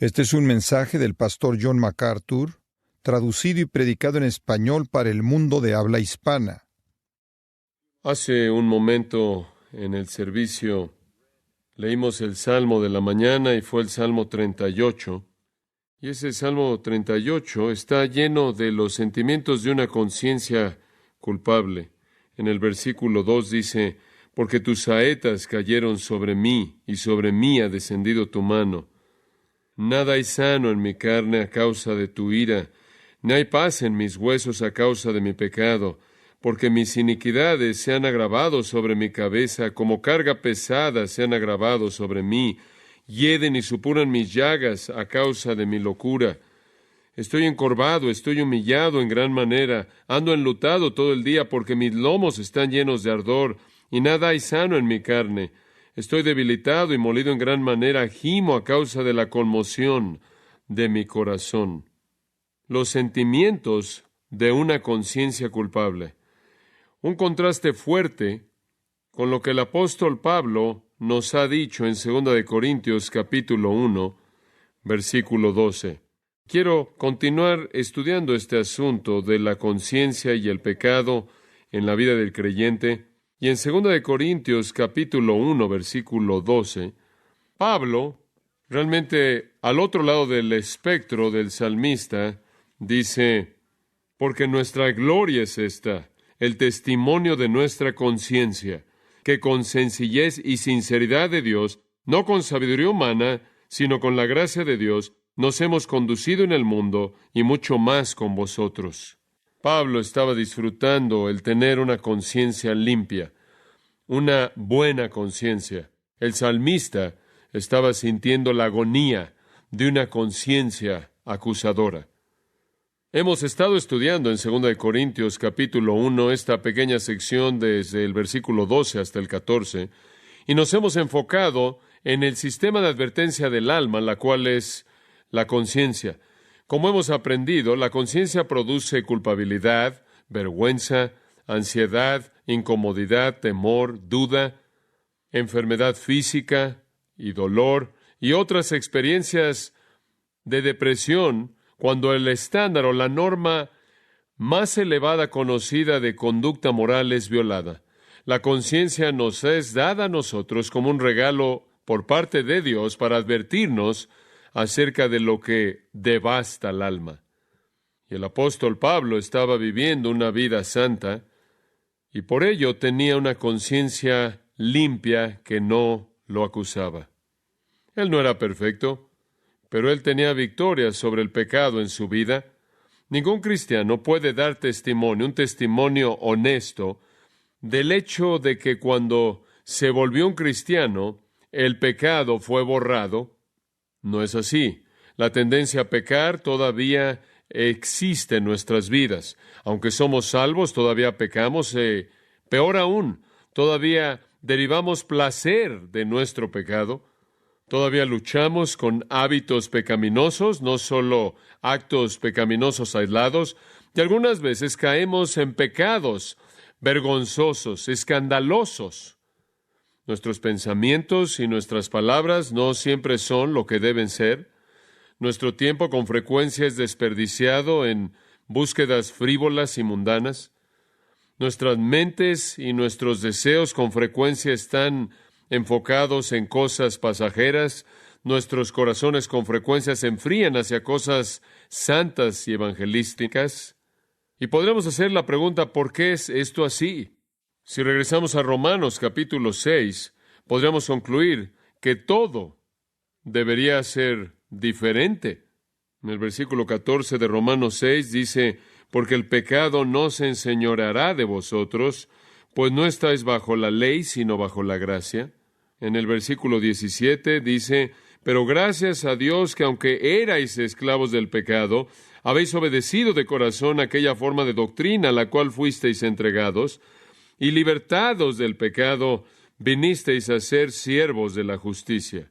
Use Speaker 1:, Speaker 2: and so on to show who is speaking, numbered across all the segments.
Speaker 1: Este es un mensaje del pastor John MacArthur, traducido y predicado en español para el mundo de habla hispana.
Speaker 2: Hace un momento en el servicio leímos el Salmo de la mañana y fue el Salmo 38. Y ese Salmo 38 está lleno de los sentimientos de una conciencia culpable. En el versículo 2 dice: porque tus saetas cayeron sobre mí y sobre mí ha descendido tu mano. Nada hay sano en mi carne a causa de tu ira, ni hay paz en mis huesos a causa de mi pecado, porque mis iniquidades se han agravado sobre mi cabeza, como carga pesada se han agravado sobre mí, hieden y supuran mis llagas a causa de mi locura. Estoy encorvado, estoy humillado en gran manera, ando enlutado todo el día, porque mis lomos están llenos de ardor, y nada hay sano en mi carne. Estoy debilitado y molido en gran manera, gimo a causa de la conmoción de mi corazón. Los sentimientos de una conciencia culpable. Un contraste fuerte con lo que el apóstol Pablo nos ha dicho en 2 Corintios capítulo 1, versículo 12. Quiero continuar estudiando este asunto de la conciencia y el pecado en la vida del creyente. Y en 2 Corintios capítulo 1, versículo 12, Pablo, realmente al otro lado del espectro del salmista, dice: porque nuestra gloria es esta, el testimonio de nuestra conciencia, que con sencillez y sinceridad de Dios, no con sabiduría humana, sino con la gracia de Dios, nos hemos conducido en el mundo, y mucho más con vosotros. Pablo estaba disfrutando el tener una conciencia limpia, una buena conciencia. El salmista estaba sintiendo la agonía de una conciencia acusadora. Hemos estado estudiando en 2 Corintios capítulo 1 esta pequeña sección desde el versículo 12 hasta el 14, y nos hemos enfocado en el sistema de advertencia del alma, la cual es la conciencia. Como hemos aprendido, la conciencia produce culpabilidad, vergüenza, ansiedad, incomodidad, temor, duda, enfermedad física y dolor, y otras experiencias de depresión, cuando el estándar o la norma más elevada conocida de conducta moral es violada. La conciencia nos es dada a nosotros como un regalo por parte de Dios para advertirnos acerca de lo que devasta el alma. Y el apóstol Pablo estaba viviendo una vida santa y por ello tenía una conciencia limpia que no lo acusaba. Él no era perfecto, pero él tenía victoria sobre el pecado en su vida. Ningún cristiano puede dar testimonio, un testimonio honesto, del hecho de que cuando se volvió un cristiano, el pecado fue borrado. No es así. La tendencia a pecar todavía existe en nuestras vidas. Aunque somos salvos, todavía pecamos. Peor aún, todavía derivamos placer de nuestro pecado. Todavía luchamos con hábitos pecaminosos, no solo actos pecaminosos aislados, y algunas veces caemos en pecados vergonzosos, escandalosos. Nuestros pensamientos y nuestras palabras no siempre son lo que deben ser. Nuestro tiempo con frecuencia es desperdiciado en búsquedas frívolas y mundanas. Nuestras mentes y nuestros deseos con frecuencia están enfocados en cosas pasajeras. Nuestros corazones con frecuencia se enfrían hacia cosas santas y evangelísticas. Y podremos hacer la pregunta: ¿por qué es esto así? Si regresamos a Romanos capítulo 6, podríamos concluir que todo debería ser diferente. En el versículo 14 de Romanos 6 dice: porque el pecado no se enseñoreará de vosotros, pues no estáis bajo la ley, sino bajo la gracia. En el versículo 17 dice: pero gracias a Dios que aunque erais esclavos del pecado, habéis obedecido de corazón aquella forma de doctrina a la cual fuisteis entregados, y libertados del pecado, vinisteis a ser siervos de la justicia.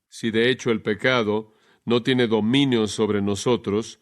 Speaker 2: Si de hecho el pecado no tiene dominio sobre nosotros,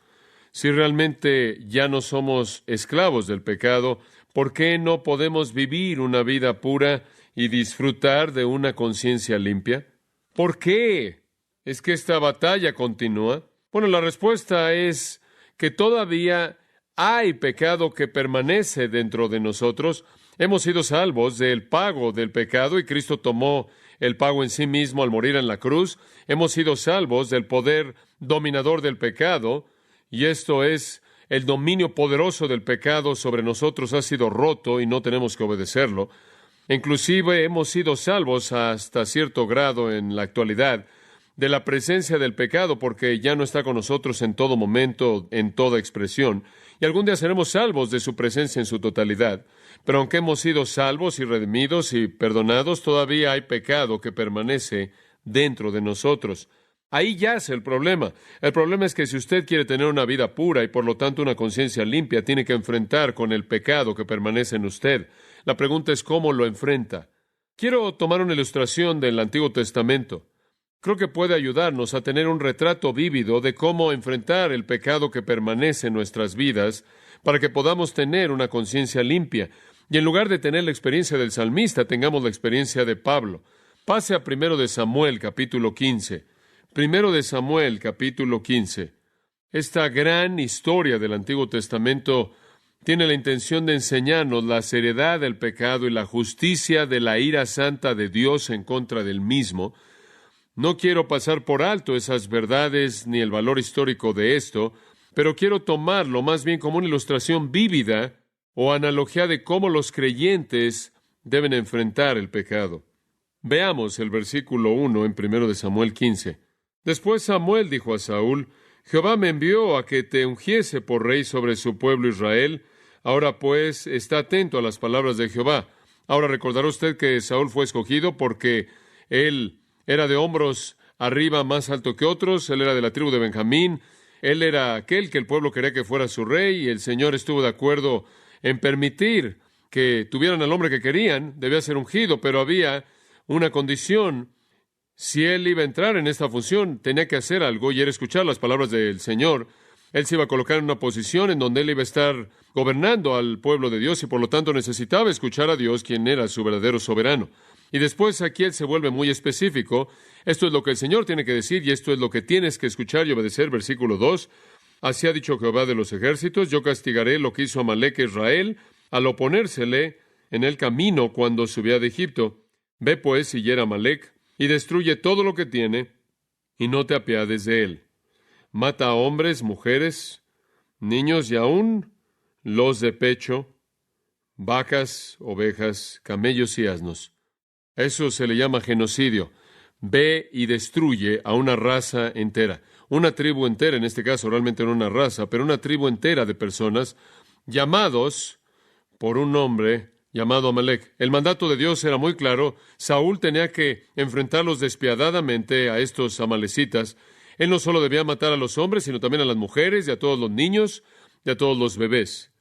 Speaker 2: si realmente ya no somos esclavos del pecado, ¿por qué no podemos vivir una vida pura y disfrutar de una conciencia limpia? ¿Por qué ¿Es que esta batalla continúa? Bueno, la respuesta es que todavía hay pecado que permanece dentro de nosotros. Hemos sido salvos del pago del pecado y Cristo tomó el pago en sí mismo al morir en la cruz. Hemos sido salvos del poder dominador del pecado, y esto es, el dominio poderoso del pecado sobre nosotros ha sido roto y no tenemos que obedecerlo. Inclusive hemos sido salvos hasta cierto grado en la actualidad de la presencia del pecado, porque ya no está con nosotros en todo momento, en toda expresión, y algún día seremos salvos de su presencia en su totalidad. Pero aunque hemos sido salvos y redimidos y perdonados, todavía hay pecado que permanece dentro de nosotros. Ahí yace el problema. El problema es que si usted quiere tener una vida pura y por lo tanto una conciencia limpia, tiene que enfrentar con el pecado que permanece en usted. La pregunta es cómo lo enfrenta. Quiero tomar una ilustración del Antiguo Testamento. Creo que puede ayudarnos a tener un retrato vívido de cómo enfrentar el pecado que permanece en nuestras vidas para que podamos tener una conciencia limpia. Y en lugar de tener la experiencia del salmista, tengamos la experiencia de Pablo. Pase a 1 de Samuel, capítulo 15. 1 de Samuel, capítulo 15. Esta gran historia del Antiguo Testamento tiene la intención de enseñarnos la seriedad del pecado y la justicia de la ira santa de Dios en contra del mismo. No quiero pasar por alto esas verdades ni el valor histórico de esto, pero quiero tomarlo más bien como una ilustración vívida o analogía de cómo los creyentes deben enfrentar el pecado. Veamos el versículo 1 en 1 de Samuel 15. Después Samuel dijo a Saúl: Jehová me envió a que te ungiese por rey sobre su pueblo Israel. Ahora pues, está atento a las palabras de Jehová. Ahora recordará usted que Saúl fue escogido porque él era de hombros arriba más alto que otros, él era de la tribu de Benjamín, él era aquel que el pueblo quería que fuera su rey, y el Señor estuvo de acuerdo en permitir que tuvieran al hombre que querían. Debía ser ungido, pero había una condición. Si él iba a entrar en esta función, tenía que hacer algo, y era escuchar las palabras del Señor. Él se iba a colocar en una posición en donde él iba a estar gobernando al pueblo de Dios, y por lo tanto necesitaba escuchar a Dios, quien era su verdadero soberano. Y después aquí él se vuelve muy específico. Esto es lo que el Señor tiene que decir, y esto es lo que tienes que escuchar y obedecer. Versículo 2. Así ha dicho Jehová de los ejércitos: yo castigaré lo que hizo Amalec a Israel al oponérsele en el camino cuando subía de Egipto. Ve pues y hiera a Amalec, y destruye todo lo que tiene, y no te apiades de él. Mata a hombres, mujeres, niños y aún los de pecho, vacas, ovejas, camellos y asnos. Eso se le llama genocidio. Ve y destruye a una raza entera. Una tribu entera, en este caso realmente no una raza, pero una tribu entera de personas llamados por un nombre llamado Amalec. El mandato de Dios era muy claro. Saúl tenía que enfrentarlos despiadadamente a estos amalecitas. Él no solo debía matar a los hombres, sino también a las mujeres y a todos los niños y a todos los bebés.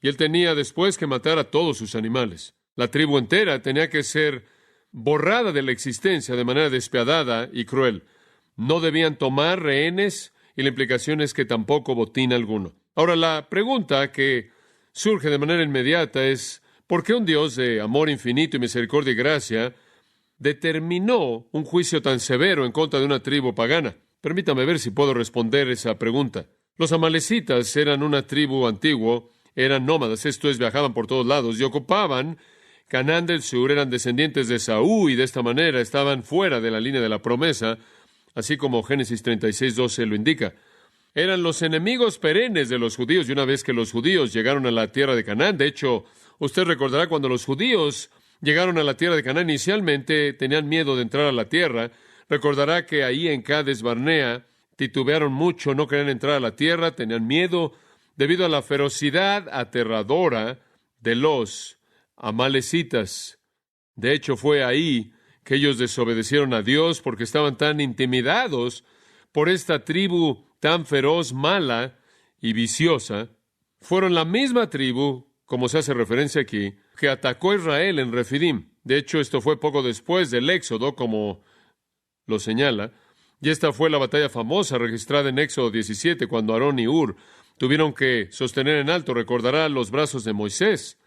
Speaker 2: Y él tenía después que matar a todos sus animales. La tribu entera tenía que ser borrada de la existencia de manera despiadada y cruel. No debían tomar rehenes, y la implicación es que tampoco botín alguno. Ahora, la pregunta que surge de manera inmediata es: ¿por qué un Dios de amor infinito y misericordia y gracia determinó un juicio tan severo en contra de una tribu pagana? Permítame ver si puedo responder esa pregunta. Los amalecitas eran una tribu antigua, eran nómadas, esto es, viajaban por todos lados y ocupaban Canaán del Sur, eran descendientes de Saúl y de esta manera estaban fuera de la línea de la promesa, así como Génesis 36:12 lo indica. Eran los enemigos perennes de los judíos, y una vez que los judíos llegaron a la tierra de Canaán, de hecho, usted recordará cuando los judíos llegaron a la tierra de Canaán, inicialmente tenían miedo de entrar a la tierra. Recordará que ahí en Cades Barnea titubearon mucho, no querían entrar a la tierra, tenían miedo debido a la ferocidad aterradora de los amalecitas. De hecho, fue ahí que ellos desobedecieron a Dios porque estaban tan intimidados por esta tribu tan feroz, mala y viciosa. Fueron la misma tribu, como se hace referencia aquí, que atacó a Israel en Refidim. De hecho, esto fue poco después del Éxodo, como lo señala, y esta fue la batalla famosa registrada en Éxodo 17, cuando Aarón y Hur tuvieron que sostener en alto, recordará, los brazos de Moisés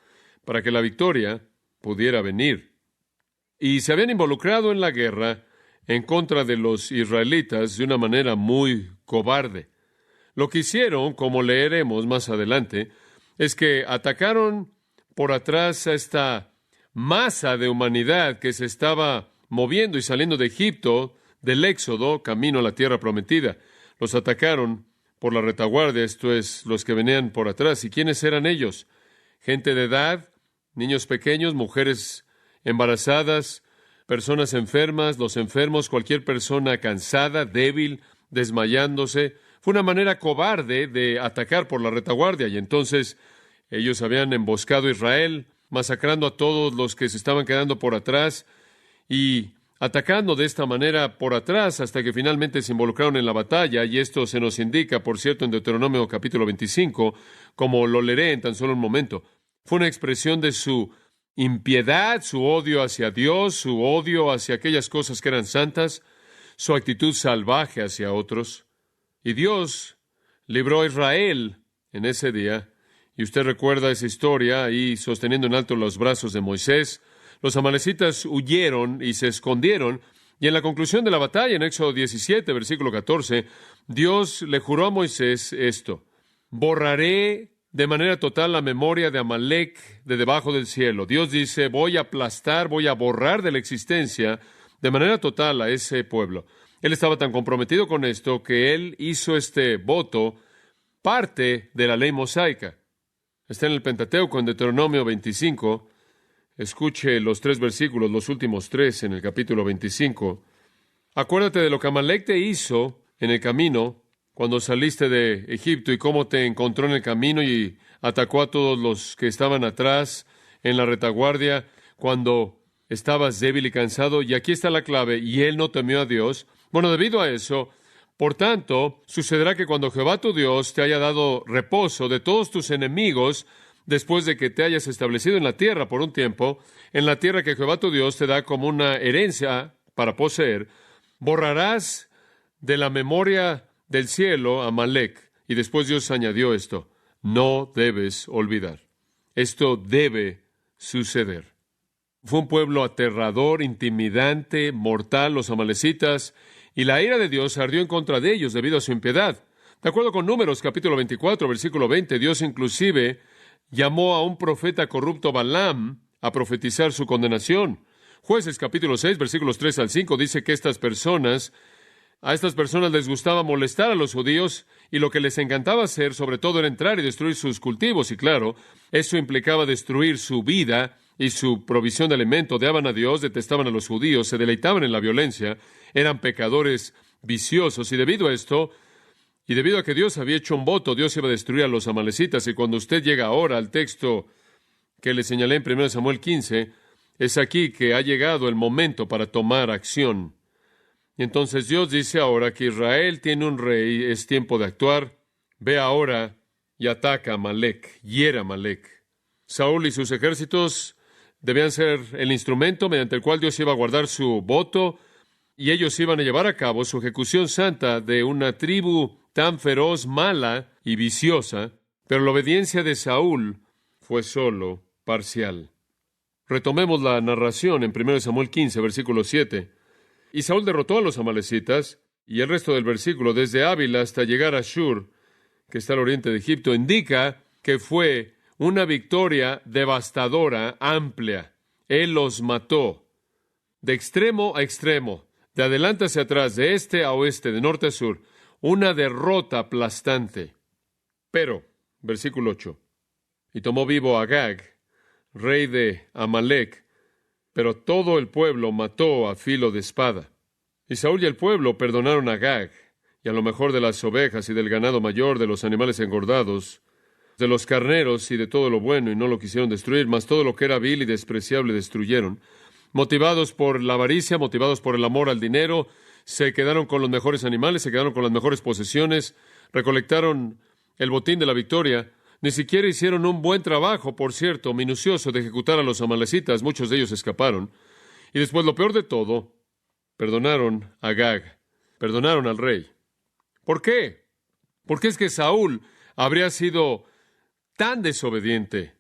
Speaker 2: para que la victoria pudiera venir. Y se habían involucrado en la guerra en contra de los israelitas de una manera muy cobarde. Lo que hicieron, como leeremos más adelante, es que atacaron por atrás a esta masa de humanidad que se estaba moviendo y saliendo de Egipto, del Éxodo, camino a la tierra prometida. Los atacaron por la retaguardia, esto es, los que venían por atrás. ¿Y quiénes eran ellos? Gente de edad, niños pequeños, mujeres embarazadas, personas enfermas, los enfermos, cualquier persona cansada, débil, desmayándose. Fue una manera cobarde de atacar por la retaguardia, y entonces ellos habían emboscado a Israel, masacrando a todos los que se estaban quedando por atrás y atacando de esta manera por atrás hasta que finalmente se involucraron en la batalla, y esto se nos indica, por cierto, en Deuteronomio capítulo 25, como lo leeré en tan solo un momento. Fue una expresión de su impiedad, su odio hacia Dios, su odio hacia aquellas cosas que eran santas, su actitud salvaje hacia otros. Y Dios libró a Israel en ese día. Y usted recuerda esa historia ahí sosteniendo en alto los brazos de Moisés. Los amalecitas huyeron y se escondieron. Y en la conclusión de la batalla, en Éxodo 17, versículo 14, Dios le juró a Moisés esto: borraré de manera total la memoria de Amalec de debajo del cielo. Dios dice, voy a aplastar, voy a borrar de la existencia de manera total a ese pueblo. Él estaba tan comprometido con esto que él hizo este voto parte de la ley mosaica. Está en el Pentateuco, en Deuteronomio 25. Escuche los 3 versículos, los últimos 3 en el capítulo 25. Acuérdate de lo que Amalec te hizo en el camino cuando saliste de Egipto y cómo te encontró en el camino y atacó a todos los que estaban atrás en la retaguardia cuando estabas débil y cansado. Y aquí está la clave: y él no temió a Dios. Bueno, debido a eso, por tanto, sucederá que cuando Jehová tu Dios te haya dado reposo de todos tus enemigos, después de que te hayas establecido en la tierra por un tiempo, en la tierra que Jehová tu Dios te da como una herencia para poseer, borrarás de la memoria del cielo a Amalec. Y después Dios añadió esto: no debes olvidar. Esto debe suceder. Fue un pueblo aterrador, intimidante, mortal, los amalecitas, y la ira de Dios ardió en contra de ellos debido a su impiedad. De acuerdo con Números, capítulo 24, versículo 20, Dios inclusive llamó a un profeta corrupto, Balaam, a profetizar su condenación. Jueces, capítulo 6, versículos 3 al 5, dice que a estas personas les gustaba molestar a los judíos, y lo que les encantaba hacer, sobre todo, era entrar y destruir sus cultivos. Y claro, eso implicaba destruir su vida y su provisión de alimento. Odiaban a Dios, detestaban a los judíos, se deleitaban en la violencia, eran pecadores viciosos, y debido a esto, y debido a que Dios había hecho un voto, Dios iba a destruir a los amalecitas. Y cuando usted llega ahora al texto que le señalé en 1 Samuel 15, es aquí que ha llegado el momento para tomar acción. Y entonces Dios dice ahora que Israel tiene un rey, es tiempo de actuar. Ve ahora y ataca a Amalec, hiera a Amalec. Saúl y sus ejércitos debían ser el instrumento mediante el cual Dios iba a guardar su voto, y ellos iban a llevar a cabo su ejecución santa de una tribu tan feroz, mala y viciosa, pero la obediencia de Saúl fue solo parcial. Retomemos la narración en 1 Samuel 15, versículo 7. Y Saúl derrotó a los amalecitas, y el resto del versículo, desde Ávila hasta llegar a Shur, que está al oriente de Egipto, indica que fue una victoria devastadora, amplia. Él los mató de extremo a extremo, de adelante hacia atrás, de este a oeste, de norte a sur. Una derrota aplastante. Pero, versículo 8, y tomó vivo a Agag, rey de Amalec, pero todo el pueblo mató a filo de espada. Y Saúl y el pueblo perdonaron a Agag, y a lo mejor de las ovejas y del ganado mayor, de los animales engordados, de los carneros y de todo lo bueno, y no lo quisieron destruir, mas todo lo que era vil y despreciable destruyeron. Motivados por la avaricia, motivados por el amor al dinero, se quedaron con los mejores animales, se quedaron con las mejores posesiones, recolectaron el botín de la victoria. Ni siquiera hicieron un buen trabajo, por cierto, minucioso, de ejecutar a los amalecitas. Muchos de ellos escaparon. Y después, lo peor de todo, perdonaron a Agag, perdonaron al rey. ¿Por qué? ¿Por qué es que Saúl habría sido tan desobediente?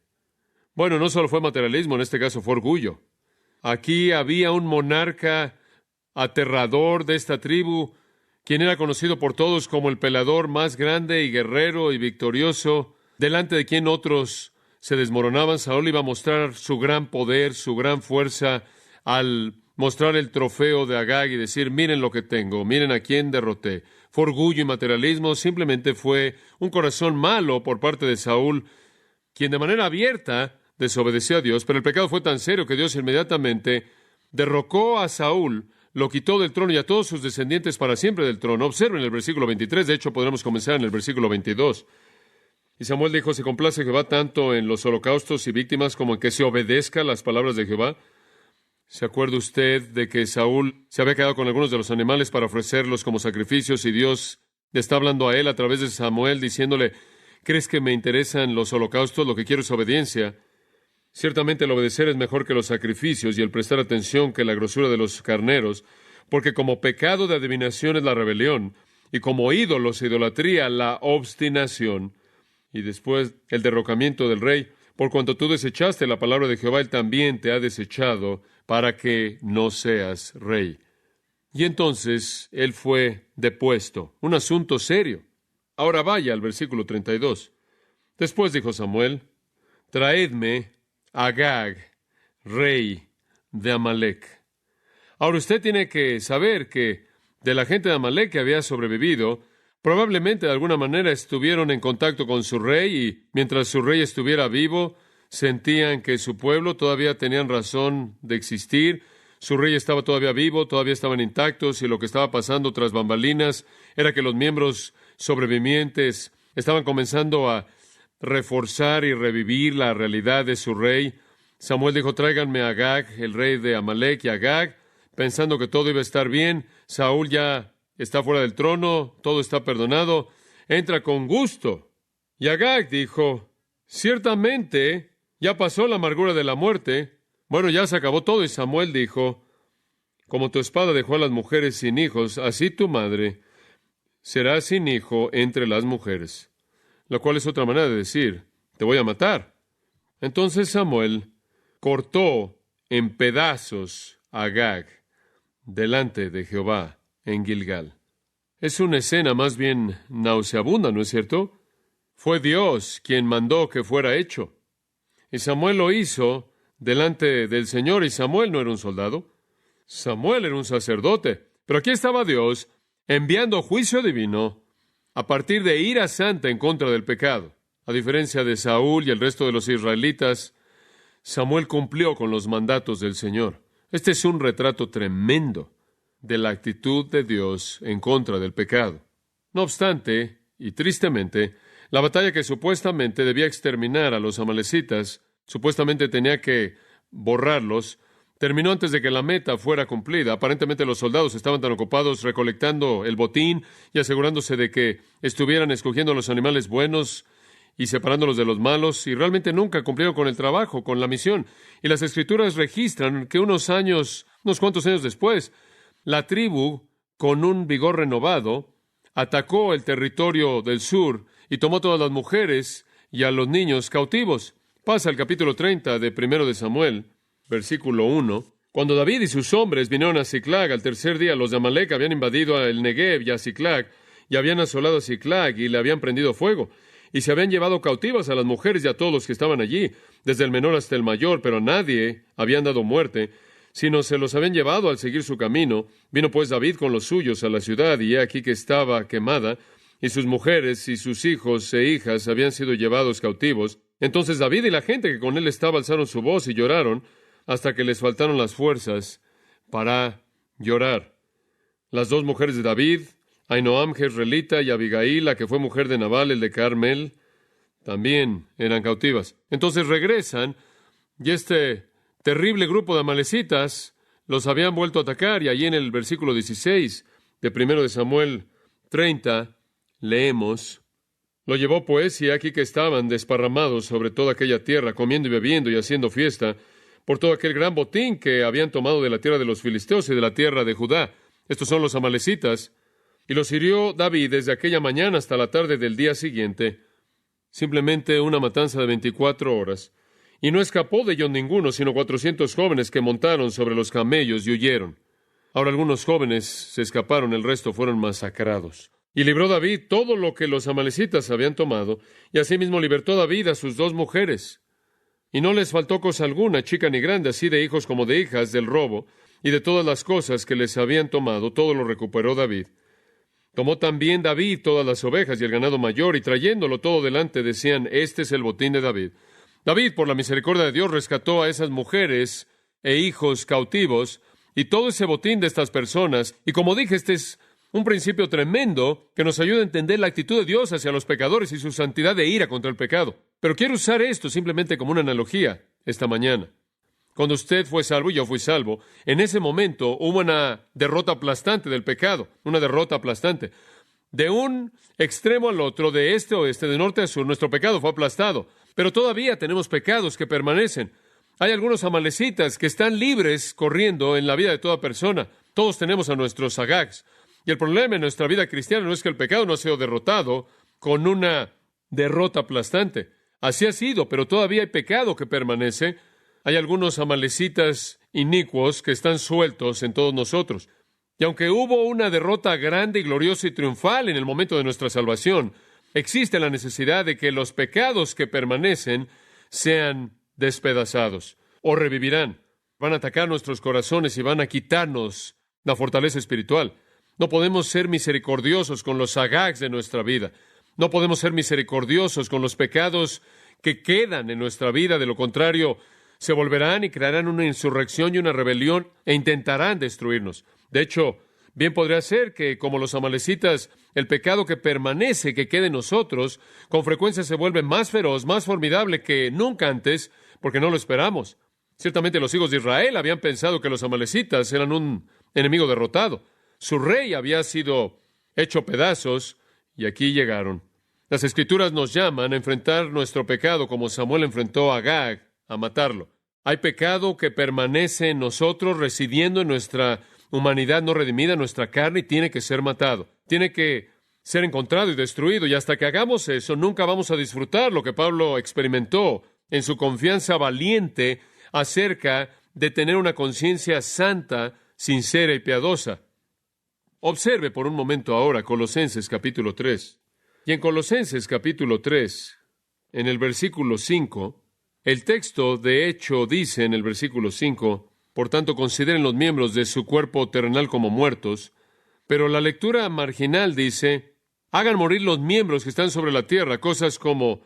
Speaker 2: Bueno, no solo fue materialismo, en este caso fue orgullo. Aquí había un monarca aterrador de esta tribu, quien era conocido por todos como el peleador más grande y guerrero y victorioso, delante de quien otros se desmoronaban. Saúl iba a mostrar su gran poder, su gran fuerza, al mostrar el trofeo de Agag y decir, miren lo que tengo, miren a quién derroté. Fue orgullo y materialismo, simplemente fue un corazón malo por parte de Saúl, quien de manera abierta desobedeció a Dios, pero el pecado fue tan serio que Dios inmediatamente derrocó a Saúl, lo quitó del trono y a todos sus descendientes para siempre del trono. Observen el versículo 23, de hecho podremos comenzar en el versículo 22. Y Samuel dijo, se complace Jehová tanto en los holocaustos y víctimas como en que se obedezca las palabras de Jehová. ¿Se acuerda usted de que Saúl se había quedado con algunos de los animales para ofrecerlos como sacrificios y Dios está hablando a él a través de Samuel diciéndole, ¿crees que me interesan los holocaustos? Lo que quiero es obediencia. Ciertamente el obedecer es mejor que los sacrificios y el prestar atención que la grosura de los carneros, porque como pecado de adivinación es la rebelión y como ídolos e idolatría la obstinación. Y después el derrocamiento del rey, por cuanto tú desechaste la palabra de Jehová, él también te ha desechado para que no seas rey. Y entonces él fue depuesto. Un asunto serio. Ahora vaya al versículo 32. Después dijo Samuel, traedme a Agag, rey de Amalec. Ahora usted tiene que saber que de la gente de Amalec que había sobrevivido, probablemente de alguna manera estuvieron en contacto con su rey y mientras su rey estuviera vivo, sentían que su pueblo todavía tenían razón de existir. Su rey estaba todavía vivo, todavía estaban intactos y lo que estaba pasando tras bambalinas era que los miembros sobrevivientes estaban comenzando a reforzar y revivir la realidad de su rey. Samuel dijo, tráiganme a Agag, el rey de Amalec, y Agag, pensando que todo iba a estar bien. Saúl ya está fuera del trono, todo está perdonado, entra con gusto. Y Agag dijo, ciertamente ya pasó la amargura de la muerte. Bueno, ya se acabó todo. Y Samuel dijo, como tu espada dejó a las mujeres sin hijos, así tu madre será sin hijo entre las mujeres. Lo cual es otra manera de decir, te voy a matar. Entonces Samuel cortó en pedazos a Agag delante de Jehová en Gilgal. Es una escena más bien nauseabunda, ¿no es cierto? Fue Dios quien mandó que fuera hecho. Y Samuel lo hizo delante del Señor, y Samuel no era un soldado. Samuel era un sacerdote. Pero aquí estaba Dios enviando juicio divino a partir de ira santa en contra del pecado. A diferencia de Saúl y el resto de los israelitas, Samuel cumplió con los mandatos del Señor. Este es un retrato tremendo de la actitud de Dios en contra del pecado. No obstante, y tristemente, la batalla que supuestamente debía exterminar a los amalecitas, supuestamente tenía que borrarlos, terminó antes de que la meta fuera cumplida. Aparentemente los soldados estaban tan ocupados recolectando el botín y asegurándose de que estuvieran escogiendo los animales buenos y separándolos de los malos, y realmente nunca cumplieron con el trabajo, con la misión. Y las Escrituras registran que unos cuantos años después, la tribu, con un vigor renovado, atacó el territorio del sur y tomó todas las mujeres y a los niños cautivos. Pasa el capítulo 30 de 1 de Samuel, versículo 1. Cuando David y sus hombres vinieron a Siclag, al tercer día los de Amalec habían invadido el Negev y a Siclag, y habían asolado a Siclag y le habían prendido fuego. Y se habían llevado cautivas a las mujeres y a todos los que estaban allí, desde el menor hasta el mayor, pero a nadie habían dado muerte, sino se los habían llevado al seguir su camino. Vino pues David con los suyos a la ciudad, y he aquí que estaba quemada, y sus mujeres y sus hijos e hijas habían sido llevados cautivos. Entonces David y la gente que con él estaba alzaron su voz y lloraron, hasta que les faltaron las fuerzas para llorar. Las dos mujeres de David, Ahinoam jezreelita y Abigail, la que fue mujer de Nabal, el de Carmel, también eran cautivas. Entonces regresan, y este terrible grupo de amalecitas los habían vuelto a atacar, y allí en el versículo 16 de 1 de Samuel 30, leemos, lo llevó pues, y aquí que estaban desparramados sobre toda aquella tierra, comiendo y bebiendo y haciendo fiesta, por todo aquel gran botín que habían tomado de la tierra de los filisteos y de la tierra de Judá. Estos son los amalecitas. Y los hirió David desde aquella mañana hasta la tarde del día siguiente. Simplemente una matanza de 24 horas. Y no escapó de ellos ninguno, sino 400 jóvenes que montaron sobre los camellos y huyeron. Ahora algunos jóvenes se escaparon, el resto fueron masacrados. Y libró David todo lo que los amalecitas habían tomado, y asimismo libertó David a sus 2 mujeres. Y no les faltó cosa alguna, chica ni grande, así de hijos como de hijas, del robo, y de todas las cosas que les habían tomado, todo lo recuperó David. Tomó también David todas las ovejas y el ganado mayor, y trayéndolo todo delante, decían, este es el botín de David. David, por la misericordia de Dios, rescató a esas mujeres e hijos cautivos, y todo ese botín de estas personas, y como dije, este es un principio tremendo que nos ayuda a entender la actitud de Dios hacia los pecadores y su santidad de ira contra el pecado. Pero quiero usar esto simplemente como una analogía esta mañana. Cuando usted fue salvo y yo fui salvo, en ese momento hubo una derrota aplastante del pecado, una derrota aplastante. De un extremo al otro, de este a oeste, de norte a sur, nuestro pecado fue aplastado. Pero todavía tenemos pecados que permanecen. Hay algunos amalecitas que están libres corriendo en la vida de toda persona. Todos tenemos a nuestros agags. Y el problema en nuestra vida cristiana no es que el pecado no ha sido derrotado con una derrota aplastante. Así ha sido, pero todavía hay pecado que permanece. Hay algunos amalecitas inicuos que están sueltos en todos nosotros. Y aunque hubo una derrota grande y gloriosa y triunfal en el momento de nuestra salvación, existe la necesidad de que los pecados que permanecen sean despedazados o revivirán. Van a atacar nuestros corazones y van a quitarnos la fortaleza espiritual. No podemos ser misericordiosos con los agags de nuestra vida. No podemos ser misericordiosos con los pecados que quedan en nuestra vida. De lo contrario, se volverán y crearán una insurrección y una rebelión e intentarán destruirnos. De hecho, bien podría ser que, como los amalecitas, el pecado que permanece, que quede en nosotros, con frecuencia se vuelve más feroz, más formidable que nunca antes, porque no lo esperamos. Ciertamente los hijos de Israel habían pensado que los amalecitas eran un enemigo derrotado. Su rey había sido hecho pedazos, y aquí llegaron. Las Escrituras nos llaman a enfrentar nuestro pecado como Samuel enfrentó a Agag, a matarlo. Hay pecado que permanece en nosotros, residiendo en nuestra humanidad no redimida, en nuestra carne, y tiene que ser matado. Tiene que ser encontrado y destruido, y hasta que hagamos eso, nunca vamos a disfrutar lo que Pablo experimentó en su confianza valiente acerca de tener una conciencia santa, sincera y piadosa. Observe por un momento ahora Colosenses capítulo 3. Y en Colosenses capítulo 3, en el versículo 5, el texto de hecho dice en el versículo 5, por tanto consideren los miembros de su cuerpo terrenal como muertos, pero la lectura marginal dice, hagan morir los miembros que están sobre la tierra, cosas como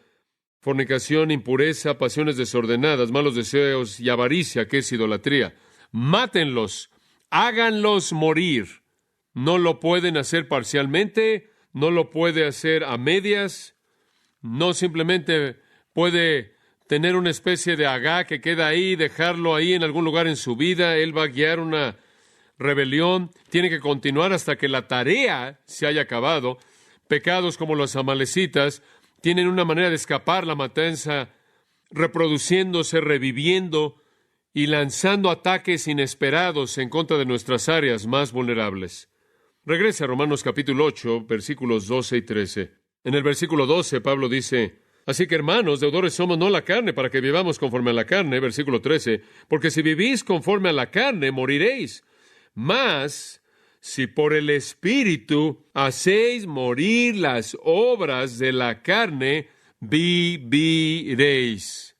Speaker 2: fornicación, impureza, pasiones desordenadas, malos deseos y avaricia, que es idolatría. Mátenlos, háganlos morir. No lo pueden hacer parcialmente, no lo puede hacer a medias, no simplemente puede tener una especie de Agag que queda ahí, dejarlo ahí en algún lugar en su vida. Él va a guiar una rebelión, tiene que continuar hasta que la tarea se haya acabado. Pecados como los amalecitas tienen una manera de escapar la matanza, reproduciéndose, reviviendo y lanzando ataques inesperados en contra de nuestras áreas más vulnerables. Regrese a Romanos capítulo 8, versículos 12 y 13. En el versículo 12, Pablo dice, así que hermanos, deudores somos no la carne, para que vivamos conforme a la carne. Versículo 13, porque si vivís conforme a la carne, moriréis. Mas, si por el Espíritu hacéis morir las obras de la carne, viviréis.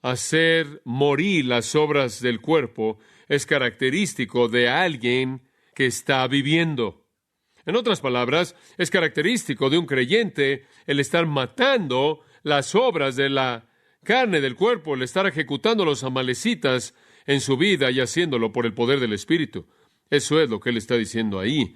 Speaker 2: Hacer morir las obras del cuerpo es característico de alguien que está viviendo. En otras palabras, es característico de un creyente el estar matando las obras de la carne del cuerpo, el estar ejecutando los amalecitas en su vida y haciéndolo por el poder del Espíritu. Eso es lo que él está diciendo ahí.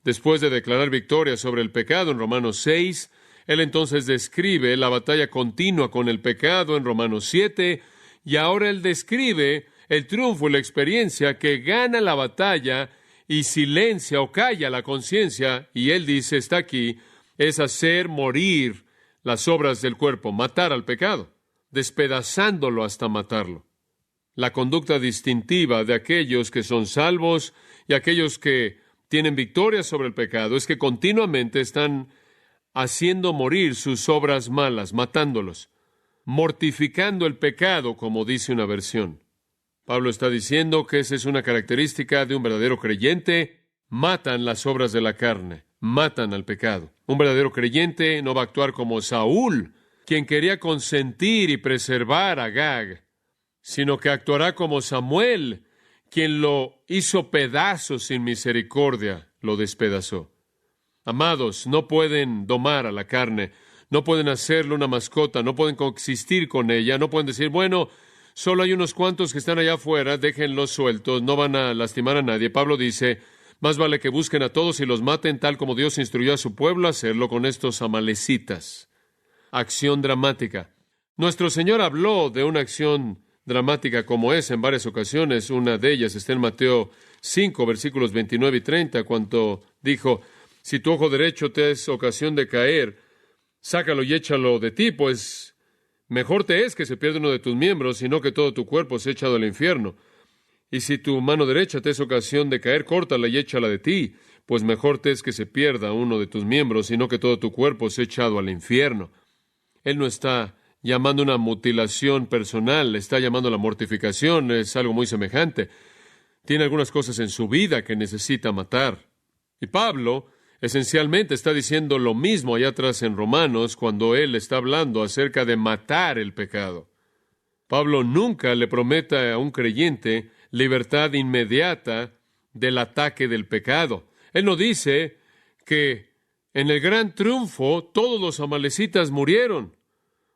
Speaker 2: Después de declarar victoria sobre el pecado en Romanos 6, él entonces describe la batalla continua con el pecado en Romanos 7, y ahora él describe el triunfo y la experiencia que gana la batalla y silencia o calla la conciencia, y él dice, está aquí, es hacer morir las obras del cuerpo, matar al pecado, despedazándolo hasta matarlo. La conducta distintiva de aquellos que son salvos y aquellos que tienen victoria sobre el pecado es que continuamente están haciendo morir sus obras malas, matándolos, mortificando el pecado, como dice una versión. Pablo está diciendo que esa es una característica de un verdadero creyente. Matan las obras de la carne, matan al pecado. Un verdadero creyente no va a actuar como Saúl, quien quería consentir y preservar a Agag, sino que actuará como Samuel, quien lo hizo pedazos sin misericordia, lo despedazó. Amados, no pueden domar a la carne, no pueden hacerle una mascota, no pueden coexistir con ella, no pueden decir, bueno, solo hay unos cuantos que están allá afuera, déjenlos sueltos, no van a lastimar a nadie. Pablo dice, más vale que busquen a todos y los maten tal como Dios instruyó a su pueblo a hacerlo con estos amalecitas. Acción dramática. Nuestro Señor habló de una acción dramática como esa en varias ocasiones. Una de ellas está en Mateo 5, versículos 29 y 30, cuando dijo, si tu ojo derecho te es ocasión de caer, sácalo y échalo de ti, pues mejor te es que se pierda uno de tus miembros, sino que todo tu cuerpo sea echado al infierno. Y si tu mano derecha te es ocasión de caer, córtala y échala de ti, pues mejor te es que se pierda uno de tus miembros, sino que todo tu cuerpo sea echado al infierno. Él no está llamando una mutilación personal, está llamando la mortificación, es algo muy semejante. Tiene algunas cosas en su vida que necesita matar. Y Pablo esencialmente está diciendo lo mismo allá atrás en Romanos, cuando él está hablando acerca de matar el pecado. Pablo nunca le promete a un creyente libertad inmediata del ataque del pecado. Él no dice que en el gran triunfo todos los amalecitas murieron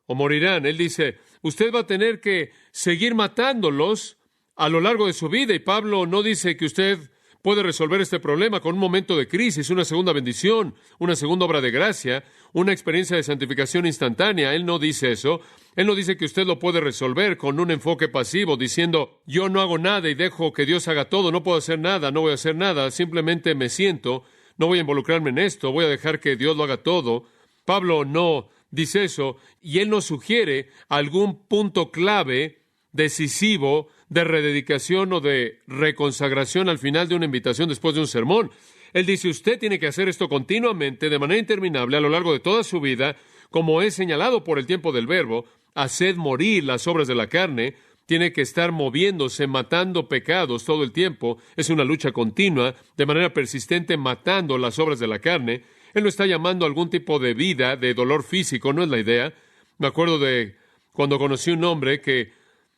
Speaker 2: o morirán. Él dice, usted va a tener que seguir matándolos a lo largo de su vida. Y Pablo no dice que usted puede resolver este problema con un momento de crisis, una segunda bendición, una segunda obra de gracia, una experiencia de santificación instantánea. Él no dice eso. Él no dice que usted lo puede resolver con un enfoque pasivo, diciendo, yo no hago nada y dejo que Dios haga todo, no puedo hacer nada, no voy a hacer nada, simplemente me siento, no voy a involucrarme en esto, voy a dejar que Dios lo haga todo. Pablo no dice eso, y él nos sugiere algún punto clave, decisivo, de rededicación o de reconsagración al final de una invitación después de un sermón. Él dice, usted tiene que hacer esto continuamente, de manera interminable, a lo largo de toda su vida, como es señalado por el tiempo del verbo, haced morir las obras de la carne. Tiene que estar moviéndose, matando pecados todo el tiempo. Es una lucha continua, de manera persistente, matando las obras de la carne. Él no está llamando a algún tipo de vida, de dolor físico, no es la idea. Me acuerdo de cuando conocí un hombre que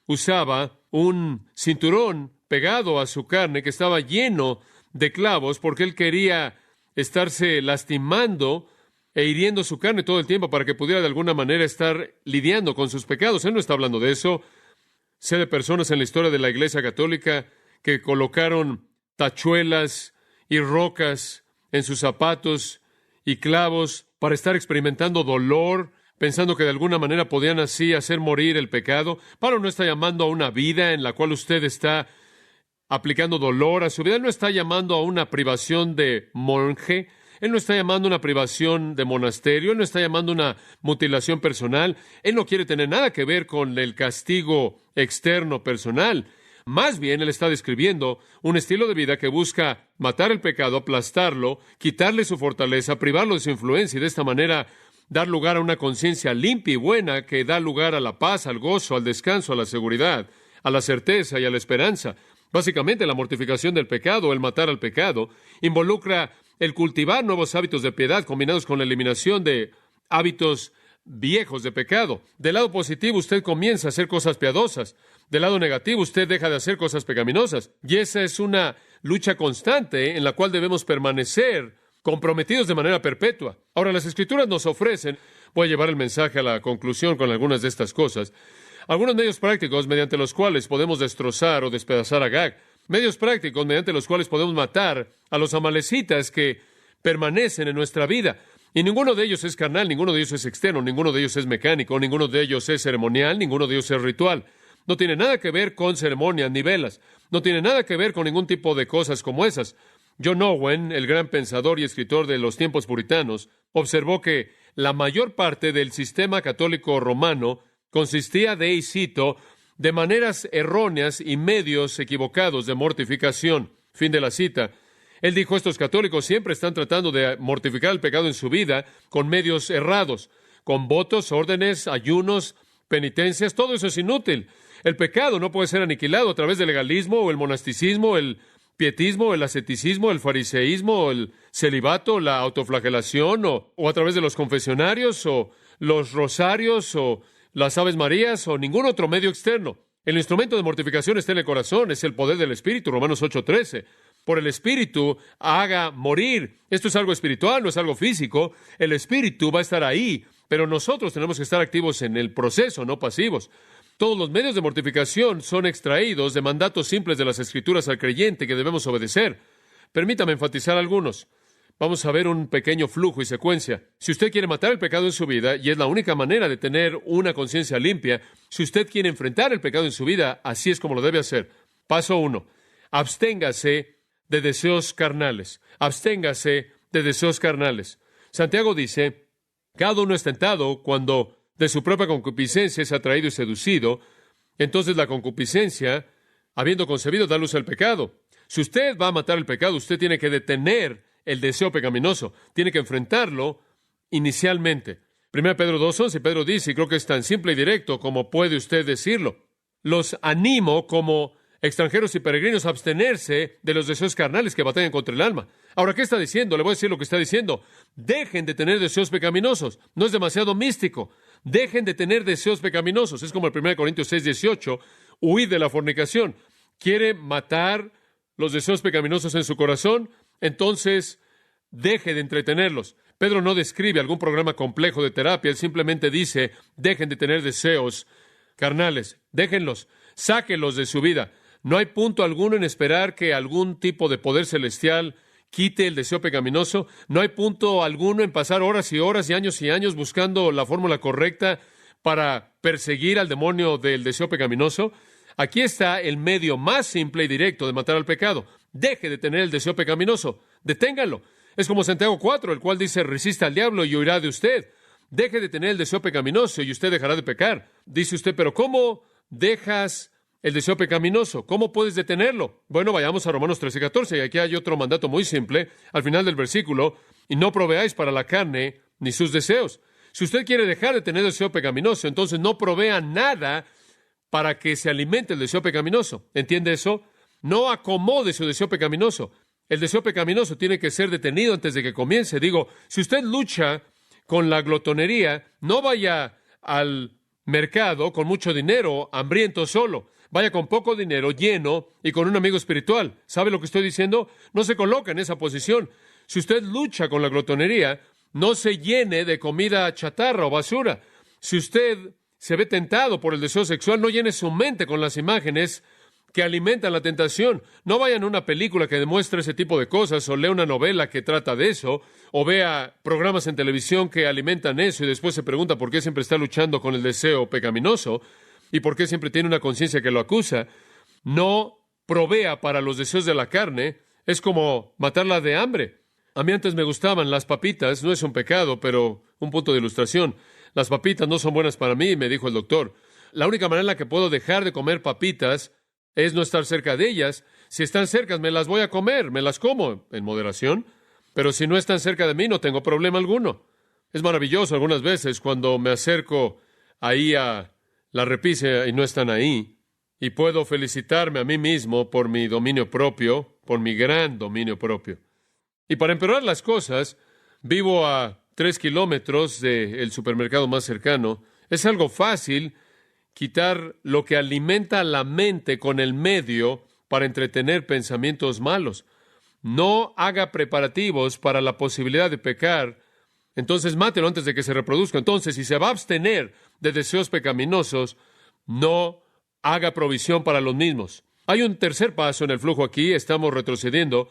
Speaker 2: usaba un cinturón pegado a su carne que estaba lleno de clavos porque él quería estarse lastimando e hiriendo su carne todo el tiempo para que pudiera de alguna manera estar lidiando con sus pecados. Él no está hablando de eso. Sé de personas en la historia de la Iglesia Católica que colocaron tachuelas y rocas en sus zapatos y clavos para estar experimentando dolor, pensando que de alguna manera podían así hacer morir el pecado. Pablo no está llamando a una vida en la cual usted está aplicando dolor a su vida. Él no está llamando a una privación de monje. Él no está llamando a una privación de monasterio. Él no está llamando a una mutilación personal. Él no quiere tener nada que ver con el castigo externo personal. Más bien, él está describiendo un estilo de vida que busca matar el pecado, aplastarlo, quitarle su fortaleza, privarlo de su influencia y de esta manera dar lugar a una conciencia limpia y buena que da lugar a la paz, al gozo, al descanso, a la seguridad, a la certeza y a la esperanza. Básicamente, la mortificación del pecado, el matar al pecado, involucra el cultivar nuevos hábitos de piedad combinados con la eliminación de hábitos viejos de pecado. Del lado positivo, usted comienza a hacer cosas piadosas. Del lado negativo, usted deja de hacer cosas pecaminosas. Y esa es una lucha constante en la cual debemos permanecer comprometidos de manera perpetua. Ahora, las Escrituras nos ofrecen, voy a llevar el mensaje a la conclusión con algunas de estas cosas, algunos medios prácticos mediante los cuales podemos destrozar o despedazar a Agag, medios prácticos mediante los cuales podemos matar a los amalecitas que permanecen en nuestra vida. Y ninguno de ellos es carnal, ninguno de ellos es externo, ninguno de ellos es mecánico, ninguno de ellos es ceremonial, ninguno de ellos es ritual. No tiene nada que ver con ceremonias ni velas, no tiene nada que ver con ningún tipo de cosas como esas. John Owen, el gran pensador y escritor de los tiempos puritanos, observó que la mayor parte del sistema católico romano consistía de, y cito, de maneras erróneas y medios equivocados de mortificación. Fin de la cita. Él dijo, estos católicos siempre están tratando de mortificar el pecado en su vida con medios errados, con votos, órdenes, ayunos, penitencias, todo eso es inútil. El pecado no puede ser aniquilado a través del legalismo o el monasticismo, el pietismo, el asceticismo, el fariseísmo, el celibato, la autoflagelación, o a través de los confesionarios, o los rosarios, o las Aves Marías, o ningún otro medio externo. El instrumento de mortificación está en el corazón, es el poder del Espíritu, Romanos 8:13. Por el Espíritu haga morir. Esto es algo espiritual, no es algo físico. El Espíritu va a estar ahí, pero nosotros tenemos que estar activos en el proceso, no pasivos. Todos los medios de mortificación son extraídos de mandatos simples de las Escrituras al creyente que debemos obedecer. Permítame enfatizar algunos. Vamos a ver un pequeño flujo y secuencia. Si usted quiere matar el pecado en su vida, y es la única manera de tener una conciencia limpia, si usted quiere enfrentar el pecado en su vida, así es como lo debe hacer. Paso 1. Absténgase de deseos carnales. Absténgase de deseos carnales. Santiago dice, cada uno es tentado cuando de su propia concupiscencia es atraído y seducido. Entonces la concupiscencia, habiendo concebido, da luz al pecado. Si usted va a matar el pecado, usted tiene que detener el deseo pecaminoso. Tiene que enfrentarlo inicialmente. 1 Pedro 2:11, Pedro dice, y creo que es tan simple y directo como puede usted decirlo: los animo como extranjeros y peregrinos a abstenerse de los deseos carnales que batallan contra el alma. Ahora, ¿qué está diciendo? Le voy a decir lo que está diciendo. Dejen de tener deseos pecaminosos. No es demasiado místico. Dejen de tener deseos pecaminosos. Es como el 1 Corintios 6:18. Huid de la fornicación. ¿Quiere matar los deseos pecaminosos en su corazón? Entonces, deje de entretenerlos. Pedro no describe algún programa complejo de terapia. Él simplemente dice, dejen de tener deseos carnales. Déjenlos. Sáquenlos de su vida. No hay punto alguno en esperar que algún tipo de poder celestial quite el deseo pecaminoso. No hay punto alguno en pasar horas y horas y años buscando la fórmula correcta para perseguir al demonio del deseo pecaminoso. Aquí está el medio más simple y directo de matar al pecado. Deje de tener el deseo pecaminoso. Deténgalo. Es como Santiago 4, el cual dice, resista al diablo y huirá de usted. Deje de tener el deseo pecaminoso y usted dejará de pecar. Dice usted, pero ¿cómo dejas el deseo pecaminoso? ¿Cómo puedes detenerlo? Bueno, vayamos a Romanos 13:14, y aquí hay otro mandato muy simple, al final del versículo, y no proveáis para la carne ni sus deseos. Si usted quiere dejar de tener deseo pecaminoso, entonces no provea nada para que se alimente el deseo pecaminoso. ¿Entiende eso? No acomode su deseo pecaminoso. El deseo pecaminoso tiene que ser detenido antes de que comience. Digo, si usted lucha con la glotonería, no vaya al mercado con mucho dinero, hambriento solo. Vaya con poco dinero, lleno y con un amigo espiritual. ¿Sabe lo que estoy diciendo? No se coloca en esa posición. Si usted lucha con la glotonería, no se llene de comida chatarra o basura. Si usted se ve tentado por el deseo sexual, no llene su mente con las imágenes que alimentan la tentación. No vaya a una película que demuestre ese tipo de cosas, o lea una novela que trata de eso, o vea programas en televisión que alimentan eso y después se pregunta por qué siempre está luchando con el deseo pecaminoso y por qué siempre tiene una conciencia que lo acusa. No provea para los deseos de la carne. Es como matarla de hambre. A mí antes me gustaban las papitas. No es un pecado, pero un punto de ilustración. Las papitas no son buenas para mí, me dijo el doctor. La única manera en la que puedo dejar de comer papitas es no estar cerca de ellas. Si están cerca, me las voy a comer, me las como en moderación. Pero si no están cerca de mí, no tengo problema alguno. Es maravilloso algunas veces cuando me acerco ahí a la repisa y no están ahí, y puedo felicitarme a mí mismo por mi dominio propio, por mi gran dominio propio. Y para empeorar las cosas, vivo a 3 kilómetros del supermercado más cercano. Es algo fácil quitar lo que alimenta la mente con el medio para entretener pensamientos malos. No haga preparativos para la posibilidad de pecar, entonces mátelo antes de que se reproduzca. Entonces, si se va a abstener de deseos pecaminosos, no haga provisión para los mismos. Hay un tercer paso en el flujo aquí, estamos retrocediendo.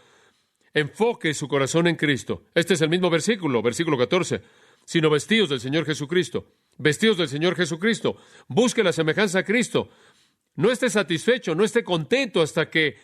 Speaker 2: Enfoque su corazón en Cristo. Este es el mismo versículo 14. Sino vestidos del Señor Jesucristo. Vestidos del Señor Jesucristo. Busque la semejanza a Cristo. No esté satisfecho, no esté contento hasta que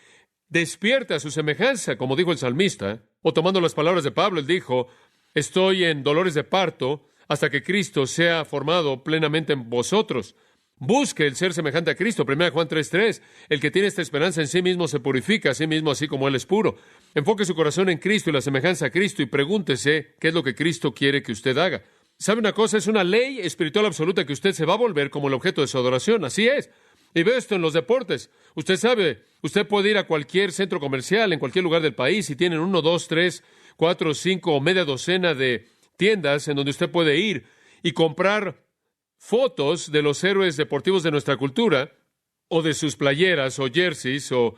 Speaker 2: despierte a su semejanza, como dijo el salmista. O tomando las palabras de Pablo, él dijo, estoy en dolores de parto hasta que Cristo sea formado plenamente en vosotros. Busque el ser semejante a Cristo. 1 Juan 3:3. El que tiene esta esperanza en sí mismo se purifica a sí mismo así como Él es puro. Enfoque su corazón en Cristo y la semejanza a Cristo y pregúntese qué es lo que Cristo quiere que usted haga. ¿Sabe una cosa? Es una ley espiritual absoluta que usted se va a volver como el objeto de su adoración. Así es. Y veo esto en los deportes. Usted sabe, usted puede ir a cualquier centro comercial en cualquier lugar del país y tienen 1, 2, 3, 4, 5 o media docena de tiendas en donde usted puede ir y comprar fotos de los héroes deportivos de nuestra cultura, o de sus playeras, o jerseys, o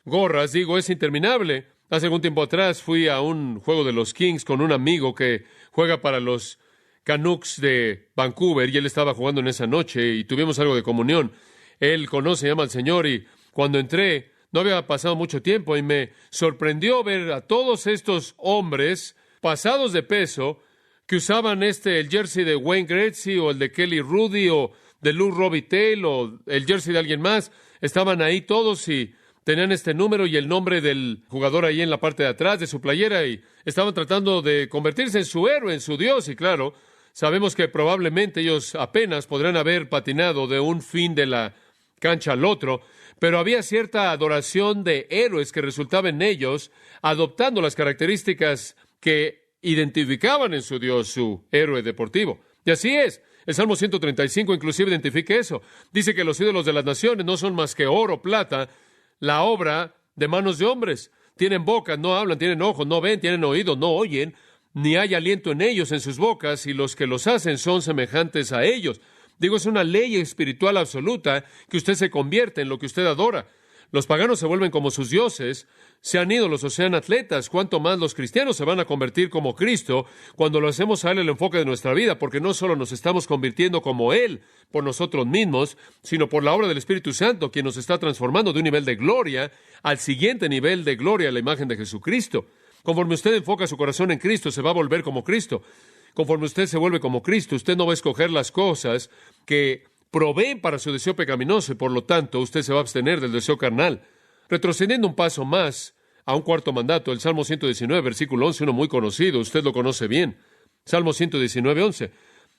Speaker 2: gorras. Digo, es interminable. Hace algún tiempo atrás fui a un juego de los Kings con un amigo que juega para los Canucks de Vancouver, y él estaba jugando en esa noche, y tuvimos algo de comunión. Él conoce y ama al Señor, y cuando entré, no había pasado mucho tiempo, y me sorprendió ver a todos estos hombres pasados de peso, que usaban el jersey de Wayne Gretzky, o el de Kelly Rudy, o de Lou Robitaille, o el jersey de alguien más. Estaban ahí todos y tenían este número y el nombre del jugador ahí en la parte de atrás de su playera, y estaban tratando de convertirse en su héroe, en su Dios. Y claro, sabemos que probablemente ellos apenas podrán haber patinado de un fin de la cancha al otro, pero había cierta adoración de héroes que resultaba en ellos, adoptando las características que identificaban en su Dios, su héroe deportivo. Y así es. El Salmo 135 inclusive identifica eso. Dice que los ídolos de las naciones no son más que oro, plata, la obra de manos de hombres. Tienen bocas, no hablan; tienen ojos, no ven; tienen oídos, no oyen; ni hay aliento en ellos, en sus bocas, y los que los hacen son semejantes a ellos. Digo, es una ley espiritual absoluta que usted se convierte en lo que usted adora. Los paganos se vuelven como sus dioses, sean ídolos o sean atletas. Cuanto más los cristianos se van a convertir como Cristo cuando lo hacemos a Él el enfoque de nuestra vida, porque no solo nos estamos convirtiendo como Él por nosotros mismos, sino por la obra del Espíritu Santo, quien nos está transformando de un nivel de gloria al siguiente nivel de gloria, a la imagen de Jesucristo. Conforme usted enfoca su corazón en Cristo, se va a volver como Cristo. Conforme usted se vuelve como Cristo, usted no va a escoger las cosas que proveen para su deseo pecaminoso, y por lo tanto usted se va a abstener del deseo carnal. Retrocediendo un paso más a un cuarto mandato, el Salmo 119, versículo 11, uno muy conocido, usted lo conoce bien. Salmo 119, 11.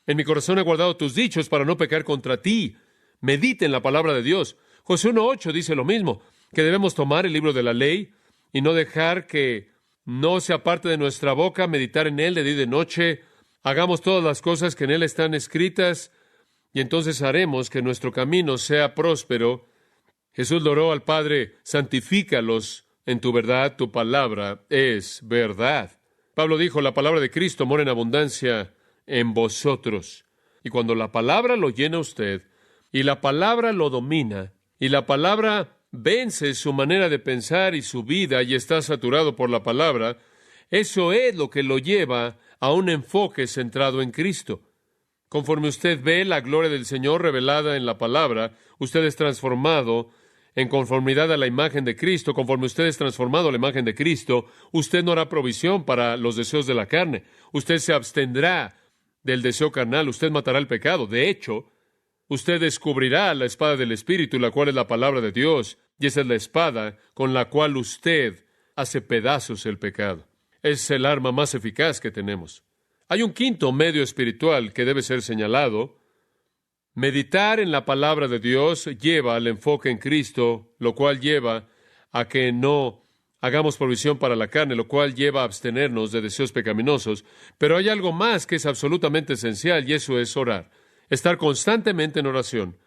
Speaker 2: En mi corazón he guardado tus dichos para no pecar contra ti. Medite en la palabra de Dios. Josué 1:8 dice lo mismo, que debemos tomar el libro de la ley y no dejar que no sea parte de nuestra boca, meditar en él de día y de noche. Hagamos todas las cosas que en él están escritas, y entonces haremos que nuestro camino sea próspero. Jesús le oró al Padre: santifícalos en tu verdad, tu palabra es verdad. Pablo dijo: la palabra de Cristo mora en abundancia en vosotros. Y cuando la palabra lo llena usted, y la palabra lo domina, y la palabra vence su manera de pensar y su vida, y está saturado por la palabra, eso es lo que lo lleva a un enfoque centrado en Cristo. Conforme usted ve la gloria del Señor revelada en la palabra, usted es transformado en conformidad a la imagen de Cristo. Conforme usted es transformado a la imagen de Cristo, usted no hará provisión para los deseos de la carne. Usted se abstendrá del deseo carnal. Usted matará el pecado. De hecho, usted descubrirá la espada del Espíritu, la cual es la palabra de Dios, y esa es la espada con la cual usted hace pedazos el pecado. Es el arma más eficaz que tenemos. Hay un quinto medio espiritual que debe ser señalado. Meditar en la palabra de Dios lleva al enfoque en Cristo, lo cual lleva a que no hagamos provisión para la carne, lo cual lleva a abstenernos de deseos pecaminosos. Pero hay algo más que es absolutamente esencial, y eso es orar. Estar constantemente en oración.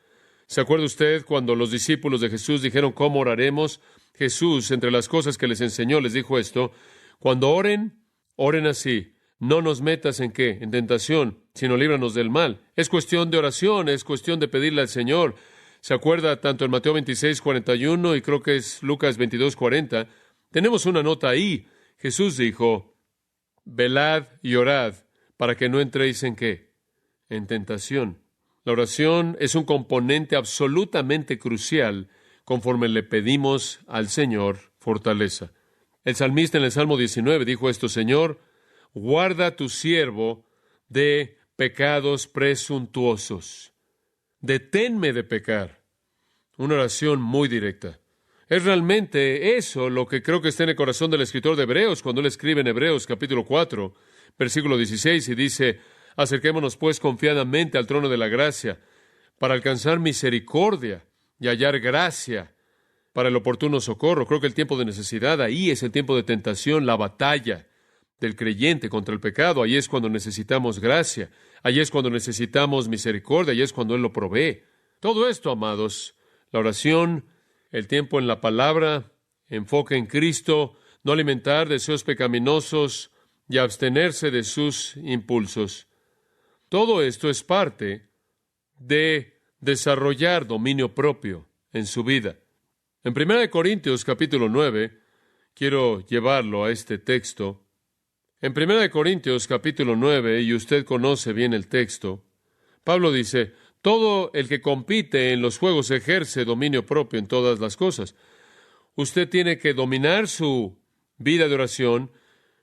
Speaker 2: ¿Se acuerda usted cuando los discípulos de Jesús dijeron cómo oraremos? Jesús, entre las cosas que les enseñó, les dijo esto: cuando oren, oren así: no nos metas ¿en qué? En tentación, sino líbranos del mal. Es cuestión de oración, es cuestión de pedirle al Señor. ¿Se acuerda tanto en Mateo 26:41 y creo que es Lucas 22:40? Tenemos una nota ahí. Jesús dijo: velad y orad para que no entréis ¿en qué? En tentación. La oración es un componente absolutamente crucial conforme le pedimos al Señor fortaleza. El salmista en el Salmo 19 dijo esto: Señor, guarda a tu siervo de pecados presuntuosos. Deténme de pecar. Una oración muy directa. Es realmente eso lo que creo que está en el corazón del escritor de Hebreos, cuando él escribe en Hebreos capítulo 4, versículo 16, y dice: acerquémonos pues confiadamente al trono de la gracia, para alcanzar misericordia y hallar gracia para el oportuno socorro. Creo que el tiempo de necesidad ahí es el tiempo de tentación, la batalla del creyente contra el pecado. Ahí es cuando necesitamos gracia, ahí es cuando necesitamos misericordia, ahí es cuando Él lo provee. Todo esto, amados, La oración, el tiempo en la palabra, enfoque en Cristo, no alimentar deseos pecaminosos y abstenerse de sus impulsos. Todo esto es parte de desarrollar dominio propio en su vida. En 1 Corintios capítulo 9, quiero llevarlo a este texto. En 1 Corintios capítulo 9, y usted conoce bien el texto, Pablo dice, todo el que compite en los juegos ejerce dominio propio en todas las cosas. Usted tiene que dominar su vida de oración,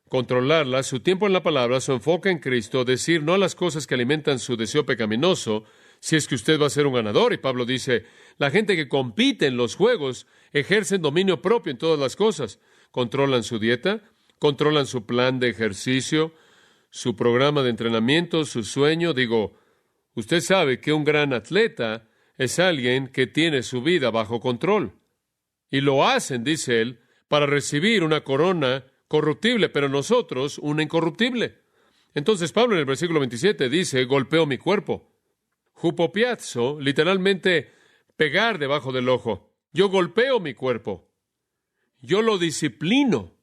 Speaker 2: controlarla, su tiempo en la palabra, su enfoque en Cristo, decir no a las cosas que alimentan su deseo pecaminoso, si es que usted va a ser un ganador. Y Pablo dice, la gente que compite en los juegos ejercen dominio propio en todas las cosas. Controlan su dieta, controlan su plan de ejercicio, su programa de entrenamiento, su sueño. Usted sabe que un gran atleta es alguien que tiene su vida bajo control. Y lo hacen, dice él, para recibir una corona corruptible, pero nosotros una incorruptible. Entonces Pablo en el versículo 27 dice, golpeo mi cuerpo. Hupopiazo, literalmente pegar debajo del ojo. Yo golpeo mi cuerpo. Yo lo disciplino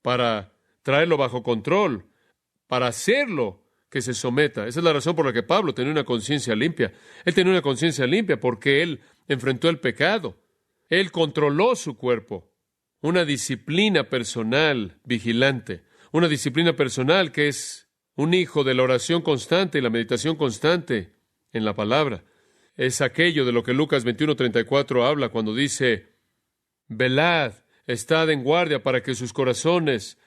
Speaker 2: para traerlo bajo control, para hacerlo que se someta. Esa es la razón por la que Pablo tenía una conciencia limpia. Él tenía una conciencia limpia porque él enfrentó el pecado. Él controló su cuerpo. Una disciplina personal vigilante. Una disciplina personal que es un hijo de la oración constante y la meditación constante en la palabra. Es aquello de lo que Lucas 21:34 habla cuando dice, velad, estad en guardia para que sus corazones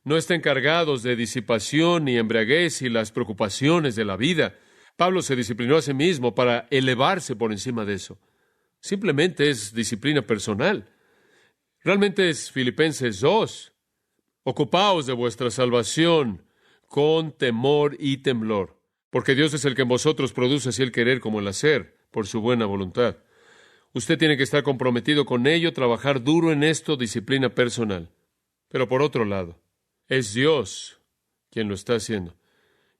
Speaker 2: no estén cargados de disipación y embriaguez y las preocupaciones de la vida. Pablo se disciplinó a sí mismo para elevarse por encima de eso. Simplemente es disciplina personal. Realmente es Filipenses 2. Ocupaos de vuestra salvación con temor y temblor, porque Dios es el que en vosotros produce así el querer como el hacer, por su buena voluntad. Usted tiene que estar comprometido con ello, trabajar duro en esto, disciplina personal. Pero por otro lado, es Dios quien lo está haciendo.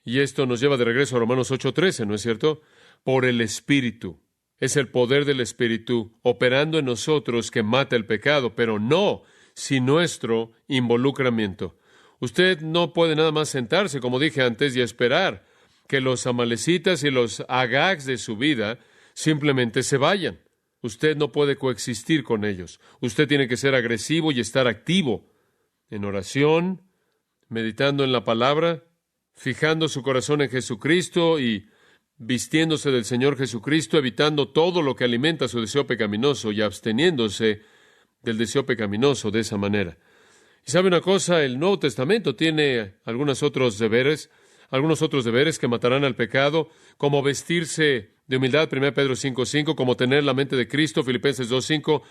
Speaker 2: Y esto nos lleva de regreso a Romanos 8:13, ¿no es cierto? Por el Espíritu. Es el poder del Espíritu operando en nosotros que mata el pecado, pero no sin nuestro involucramiento. Usted no puede nada más sentarse, como dije antes, y esperar que los amalecitas y los agags de su vida simplemente se vayan. Usted no puede coexistir con ellos. Usted tiene que ser agresivo y estar activo en oración, meditando en la palabra, fijando su corazón en Jesucristo y vistiéndose del Señor Jesucristo, evitando todo lo que alimenta su deseo pecaminoso y absteniéndose del deseo pecaminoso de esa manera. Y sabe una cosa, el Nuevo Testamento tiene algunos otros deberes que matarán al pecado, como vestirse de humildad, 1 Pedro 5:5, como tener la mente de Cristo, Filipenses 2:5,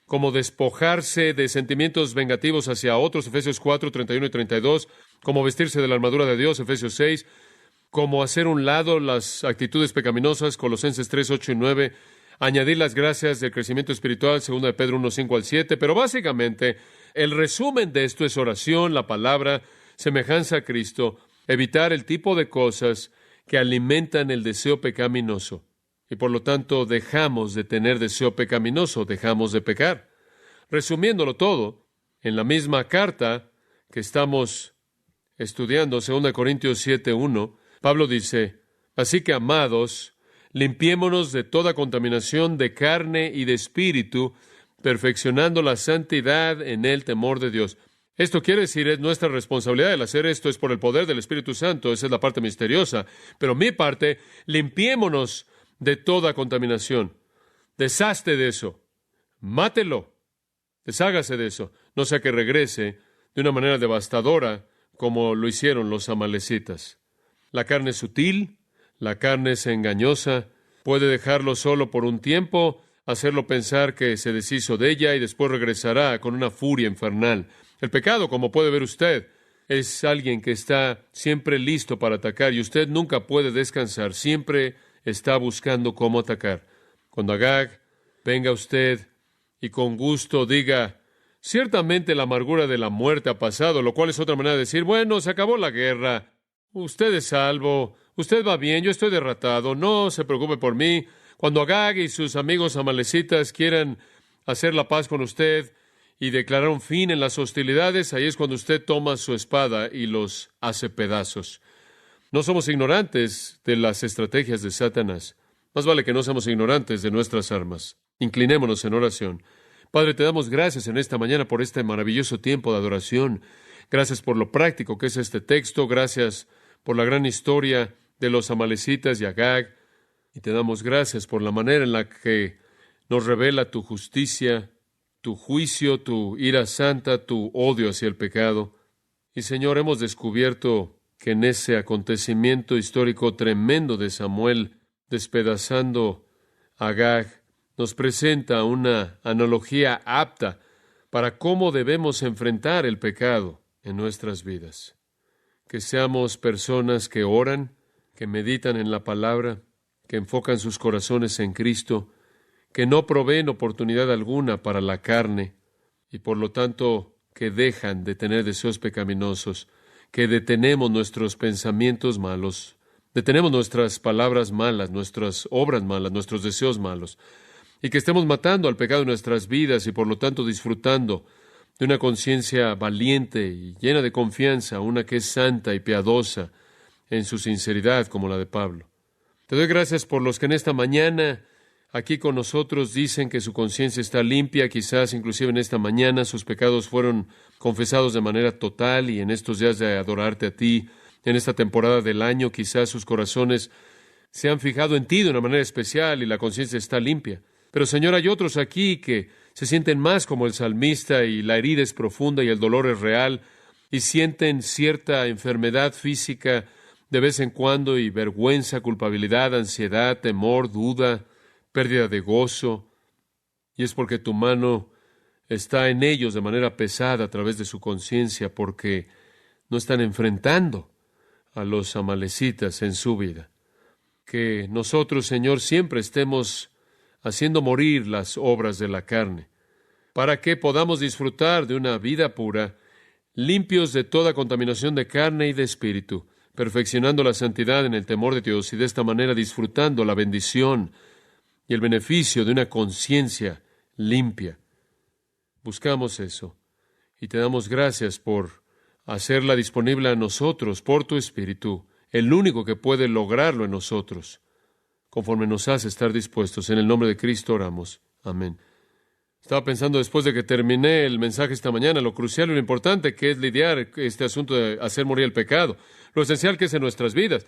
Speaker 2: como despojarse de sentimientos vengativos hacia otros, Efesios 4:31 y 32, como vestirse de la armadura de Dios, Efesios 6, como hacer un lado las actitudes pecaminosas, Colosenses 3:8 y 9, añadir las gracias del crecimiento espiritual, 2 Pedro 1:5 al 7, pero básicamente el resumen de esto es oración, la palabra, semejanza a Cristo, evitar el tipo de cosas que alimentan el deseo pecaminoso. Y por lo tanto dejamos de tener deseo pecaminoso, dejamos de pecar. Resumiéndolo todo, en la misma carta que estamos estudiando, 2 Corintios 7:1, Pablo dice, así que amados, limpiémonos de toda contaminación de carne y de espíritu, perfeccionando la santidad en el temor de Dios. Esto quiere decir, es nuestra responsabilidad el hacer esto, es por el poder del Espíritu Santo, esa es la parte misteriosa. Pero mi parte, limpiémonos de toda contaminación. Deshazte de eso. Mátelo. Deshágase de eso. No sea que regrese de una manera devastadora como lo hicieron los amalecitas. La carne es sutil, la carne es engañosa, puede dejarlo solo por un tiempo, hacerlo pensar que se deshizo de ella y después regresará con una furia infernal. El pecado, como puede ver usted, es alguien que está siempre listo para atacar y usted nunca puede descansar, siempre está buscando cómo atacar. Cuando Agag venga usted y con gusto diga, ciertamente la amargura de la muerte ha pasado, lo cual es otra manera de decir, bueno, se acabó la guerra, usted es salvo, usted va bien, yo estoy derrotado, no se preocupe por mí. Cuando Agag y sus amigos amalecitas quieran hacer la paz con usted y declarar un fin en las hostilidades, ahí es cuando usted toma su espada y los hace pedazos. No somos ignorantes de las estrategias de Satanás. Más vale que no seamos ignorantes de nuestras armas. Inclinémonos en oración. Padre, te damos gracias en esta mañana por este maravilloso tiempo de adoración. Gracias por lo práctico que es este texto. Gracias por la gran historia de los amalecitas y Agag. Y te damos gracias por la manera en la que nos revela tu justicia, tu juicio, tu ira santa, tu odio hacia el pecado. Y Señor, hemos descubierto que en ese acontecimiento histórico tremendo de Samuel despedazando a Agag, nos presenta una analogía apta para cómo debemos enfrentar el pecado en nuestras vidas. Que seamos personas que oran, que meditan en la palabra, que enfocan sus corazones en Cristo, que no proveen oportunidad alguna para la carne y por lo tanto que dejan de tener deseos pecaminosos, que detenemos nuestros pensamientos malos, detenemos nuestras palabras malas, nuestras obras malas, nuestros deseos malos, y que estemos matando al pecado en nuestras vidas y por lo tanto disfrutando de una conciencia valiente y llena de confianza, una que es santa y piadosa en su sinceridad como la de Pablo. Te doy gracias por los que en esta mañana aquí con nosotros dicen que su conciencia está limpia, quizás inclusive en esta mañana sus pecados fueron confesados de manera total y en estos días de adorarte a ti, en esta temporada del año, quizás sus corazones se han fijado en ti de una manera especial y la conciencia está limpia. Pero Señor, hay otros aquí que se sienten más como el salmista y la herida es profunda y el dolor es real y sienten cierta enfermedad física de vez en cuando y vergüenza, culpabilidad, ansiedad, temor, duda, pérdida de gozo. Y es porque tu mano está en ellos de manera pesada a través de su conciencia porque no están enfrentando a los amalecitas en su vida. Que nosotros, Señor, siempre estemos haciendo morir las obras de la carne, para que podamos disfrutar de una vida pura, limpios de toda contaminación de carne y de espíritu, perfeccionando la santidad en el temor de Dios y de esta manera disfrutando la bendición y el beneficio de una conciencia limpia. Buscamos eso y te damos gracias por hacerla disponible a nosotros por tu Espíritu, el único que puede lograrlo en nosotros. Conforme nos hace estar dispuestos. En el nombre de Cristo oramos. Amén. Estaba pensando después de que terminé el mensaje esta mañana, lo crucial y lo importante que es lidiar este asunto de hacer morir el pecado, lo esencial que es en nuestras vidas.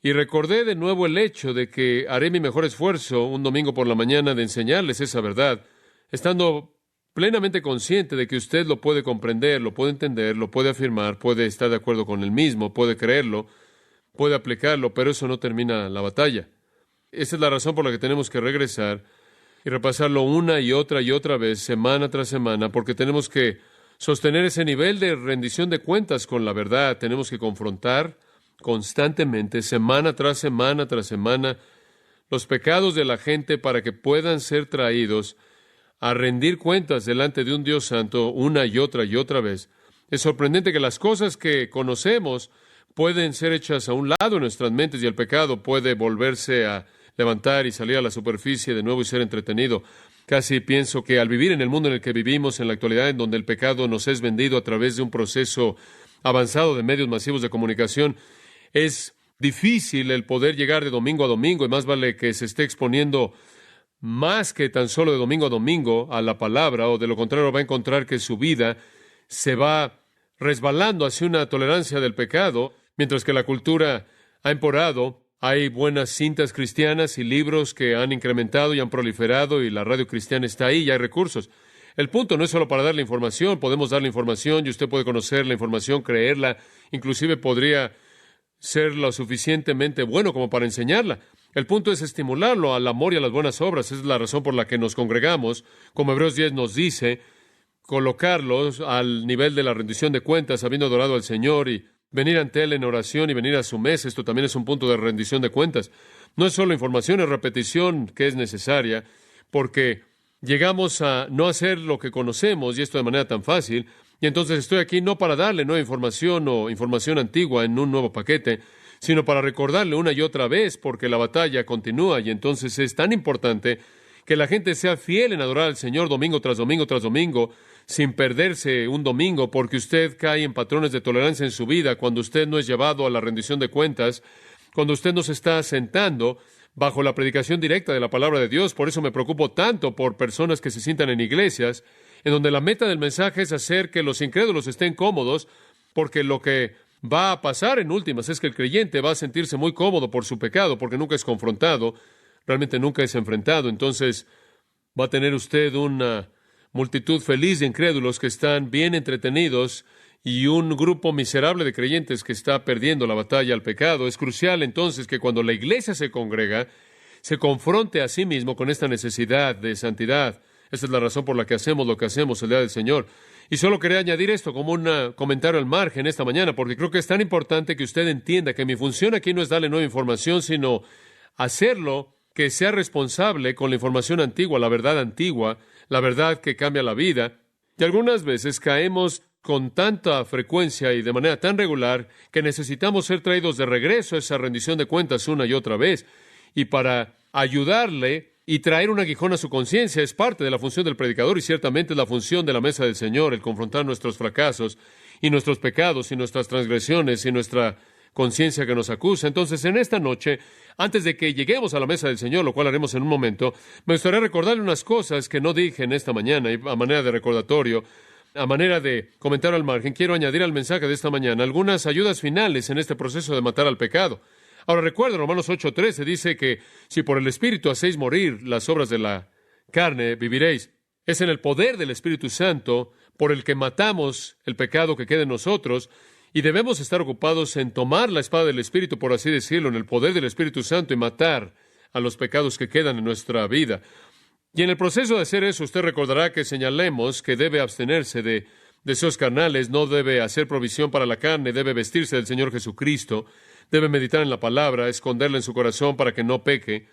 Speaker 2: Y recordé de nuevo el hecho de que haré mi mejor esfuerzo un domingo por la mañana de enseñarles esa verdad, estando plenamente consciente de que usted lo puede comprender, lo puede entender, lo puede afirmar, puede estar de acuerdo con él mismo, puede creerlo, puede aplicarlo, pero eso no termina la batalla. Esa es la razón por la que tenemos que regresar y repasarlo una y otra vez, semana tras semana, porque tenemos que sostener ese nivel de rendición de cuentas con la verdad. Tenemos que confrontar constantemente, semana tras semana tras semana, los pecados de la gente para que puedan ser traídos a rendir cuentas delante de un Dios santo una y otra vez. Es sorprendente que las cosas que conocemos pueden ser hechas a un lado en nuestras mentes y el pecado puede volverse a levantar y salir a la superficie de nuevo y ser entretenido. Casi pienso que al vivir en el mundo en el que vivimos en la actualidad, en donde el pecado nos es vendido a través de un proceso avanzado de medios masivos de comunicación, es difícil el poder llegar de domingo a domingo y más vale que se esté exponiendo más que tan solo de domingo a domingo a la palabra, o de lo contrario va a encontrar que su vida se va resbalando hacia una tolerancia del pecado, mientras que la cultura ha empeorado. Hay buenas cintas cristianas y libros que han incrementado y han proliferado y la radio cristiana está ahí y hay recursos. El punto no es solo para darle información, podemos darle información y usted puede conocer la información, creerla, inclusive podría ser lo suficientemente bueno como para enseñarla. El punto es estimularlo al amor y a las buenas obras. Esa es la razón por la que nos congregamos, como Hebreos 10 nos dice, colocarlos al nivel de la rendición de cuentas, habiendo adorado al Señor y venir ante Él en oración y venir a su mesa. Esto también es un punto de rendición de cuentas. No es solo información, es repetición que es necesaria, porque llegamos a no hacer lo que conocemos, y esto de manera tan fácil, y entonces estoy aquí no para darle nueva información o información antigua en un nuevo paquete, sino para recordarle una y otra vez, porque la batalla continúa, y entonces es tan importante que la gente sea fiel en adorar al Señor domingo tras domingo tras domingo, sin perderse un domingo, porque usted cae en patrones de tolerancia en su vida cuando usted no es llevado a la rendición de cuentas, cuando usted no se está sentando bajo la predicación directa de la palabra de Dios. Por eso me preocupo tanto por personas que se sientan en iglesias, en donde la meta del mensaje es hacer que los incrédulos estén cómodos, porque lo que va a pasar en últimas es que el creyente va a sentirse muy cómodo por su pecado, porque nunca es confrontado, realmente nunca es enfrentado. Entonces va a tener usted una multitud feliz de incrédulos que están bien entretenidos y un grupo miserable de creyentes que está perdiendo la batalla al pecado. Es crucial entonces que cuando la iglesia se congrega, se confronte a sí mismo con esta necesidad de santidad. Esa es la razón por la que hacemos lo que hacemos el día del Señor. Y solo quería añadir esto como un comentario al margen esta mañana, porque creo que es tan importante que usted entienda que mi función aquí no es darle nueva información, sino hacerlo que sea responsable con la información antigua, la verdad que cambia la vida. Y algunas veces caemos con tanta frecuencia y de manera tan regular que necesitamos ser traídos de regreso a esa rendición de cuentas una y otra vez. Y para ayudarle y traer un aguijón a su conciencia es parte de la función del predicador, y ciertamente es la función de la mesa del Señor, el confrontar nuestros fracasos y nuestros pecados y nuestras transgresiones y nuestra conciencia que nos acusa. Entonces, en esta noche, antes de que lleguemos a la mesa del Señor, lo cual haremos en un momento, me gustaría recordarle unas cosas que no dije en esta mañana, y a manera de recordatorio, a manera de comentario al margen, quiero añadir al mensaje de esta mañana algunas ayudas finales en este proceso de matar al pecado. Ahora recuerda, Romanos 8:13 dice que si por el Espíritu hacéis morir las obras de la carne, viviréis. Es en el poder del Espíritu Santo por el que matamos el pecado que queda en nosotros, y debemos estar ocupados en tomar la espada del Espíritu, por así decirlo, en el poder del Espíritu Santo, y matar a los pecados que quedan en nuestra vida. Y en el proceso de hacer eso, usted recordará que señalemos que debe abstenerse de deseos carnales, no debe hacer provisión para la carne, debe vestirse del Señor Jesucristo, debe meditar en la palabra, esconderla en su corazón para que no peque,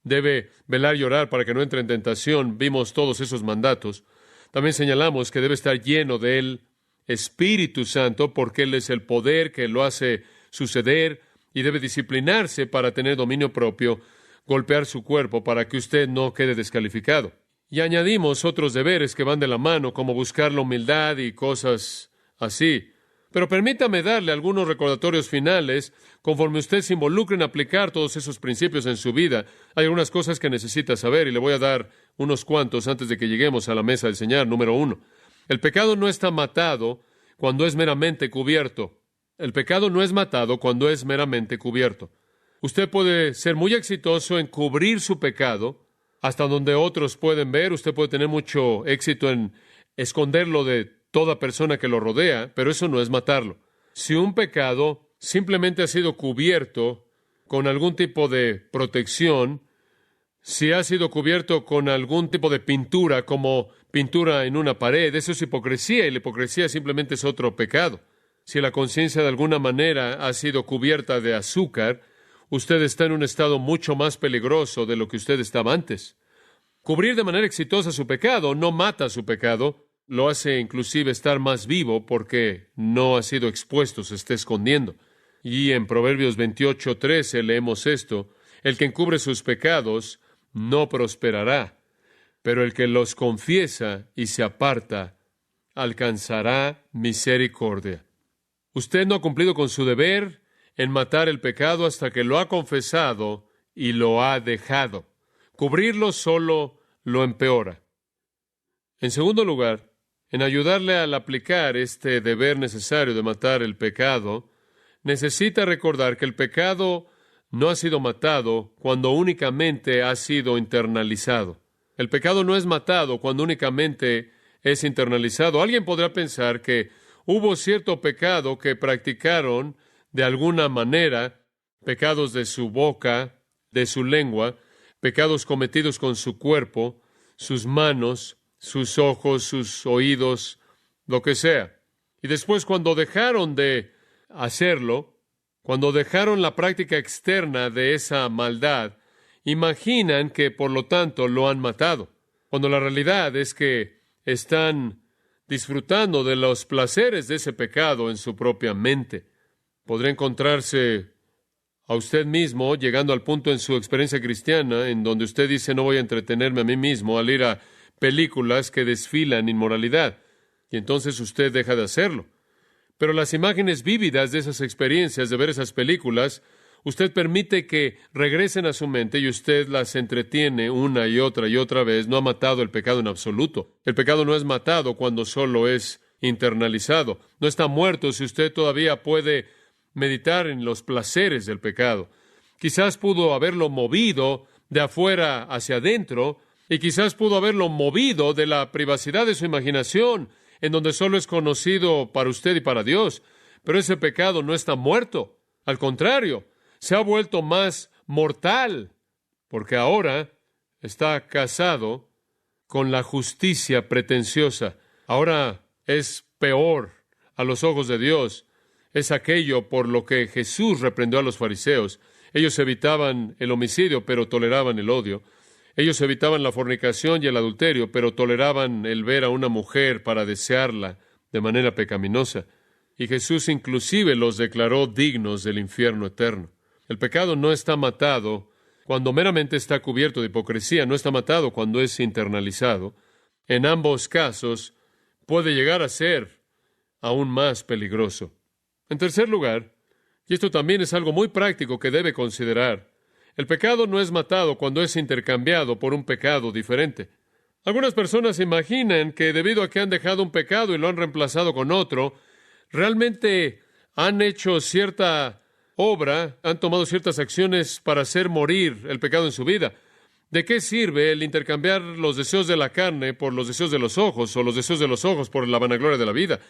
Speaker 2: debe velar y orar para que no entre en tentación. Vimos todos esos mandatos. También señalamos que debe estar lleno del Espíritu Santo, porque Él es el poder que lo hace suceder, y debe disciplinarse para tener dominio propio, golpear su cuerpo para que usted no quede descalificado. Y añadimos otros deberes que van de la mano, como buscar la humildad y cosas así. Pero permítame darle algunos recordatorios finales conforme usted se involucre en aplicar todos esos principios en su vida. Hay algunas cosas que necesita saber, y le voy a dar unos cuantos antes de que lleguemos a la mesa del Señor. Número 1. El pecado no está matado cuando es meramente cubierto. El pecado no es matado cuando es meramente cubierto. Usted puede ser muy exitoso en cubrir su pecado hasta donde otros pueden ver. Usted puede tener mucho éxito en esconderlo de toda persona que lo rodea, pero eso no es matarlo. Si un pecado simplemente ha sido cubierto con algún tipo de protección, si ha sido cubierto con algún tipo de pintura, como pintura en una pared, eso es hipocresía, y la hipocresía simplemente es otro pecado. Si la conciencia de alguna manera ha sido cubierta de azúcar, usted está en un estado mucho más peligroso de lo que usted estaba antes. Cubrir de manera exitosa su pecado no mata su pecado, lo hace inclusive estar más vivo porque no ha sido expuesto, se está escondiendo. Y en Proverbios 28:13 leemos esto: el que encubre sus pecados no prosperará, pero el que los confiesa y se aparta alcanzará misericordia. Usted no ha cumplido con su deber en matar el pecado hasta que lo ha confesado y lo ha dejado. Cubrirlo solo lo empeora. En segundo lugar, en ayudarle al aplicar este deber necesario de matar el pecado, necesita recordar que el pecado no ha sido matado cuando únicamente ha sido internalizado. El pecado no es matado cuando únicamente es internalizado. Alguien podrá pensar que hubo cierto pecado que practicaron de alguna manera, pecados de su boca, de su lengua, pecados cometidos con su cuerpo, sus manos, sus ojos, sus oídos, lo que sea. Y después, cuando dejaron de hacerlo, cuando dejaron la práctica externa de esa maldad, imaginan que por lo tanto lo han matado, cuando la realidad es que están disfrutando de los placeres de ese pecado en su propia mente. Podría encontrarse a usted mismo, llegando al punto en su experiencia cristiana en donde usted dice, no voy a entretenerme a mí mismo al ir a películas que desfilan inmoralidad. Y entonces usted deja de hacerlo. Pero las imágenes vívidas de esas experiencias, de ver esas películas, usted permite que regresen a su mente y usted las entretiene una y otra vez. No ha matado el pecado en absoluto. El pecado no es matado cuando solo es internalizado. No está muerto si usted todavía puede meditar en los placeres del pecado. Quizás pudo haberlo movido de afuera hacia adentro y quizás pudo haberlo movido de la privacidad de su imaginación, en donde solo es conocido para usted y para Dios. Pero ese pecado no está muerto. Al contrario, se ha vuelto más mortal, porque ahora está casado con la justicia pretenciosa. Ahora es peor a los ojos de Dios. Es aquello por lo que Jesús reprendió a los fariseos. Ellos evitaban el homicidio, pero toleraban el odio. Ellos evitaban la fornicación y el adulterio, pero toleraban el ver a una mujer para desearla de manera pecaminosa. Y Jesús inclusive los declaró dignos del infierno eterno. El pecado no está matado cuando meramente está cubierto de hipocresía, no está matado cuando es internalizado. En ambos casos puede llegar a ser aún más peligroso. En tercer lugar, y esto también es algo muy práctico que debe considerar, el pecado no es matado cuando es intercambiado por un pecado diferente. Algunas personas imaginan que debido a que han dejado un pecado y lo han reemplazado con otro, realmente han hecho cierta obra, han tomado ciertas acciones para hacer morir el pecado en su vida. ¿De qué sirve el intercambiar los deseos de la carne por los deseos de los ojos o los deseos de los ojos por la vanagloria de la vida?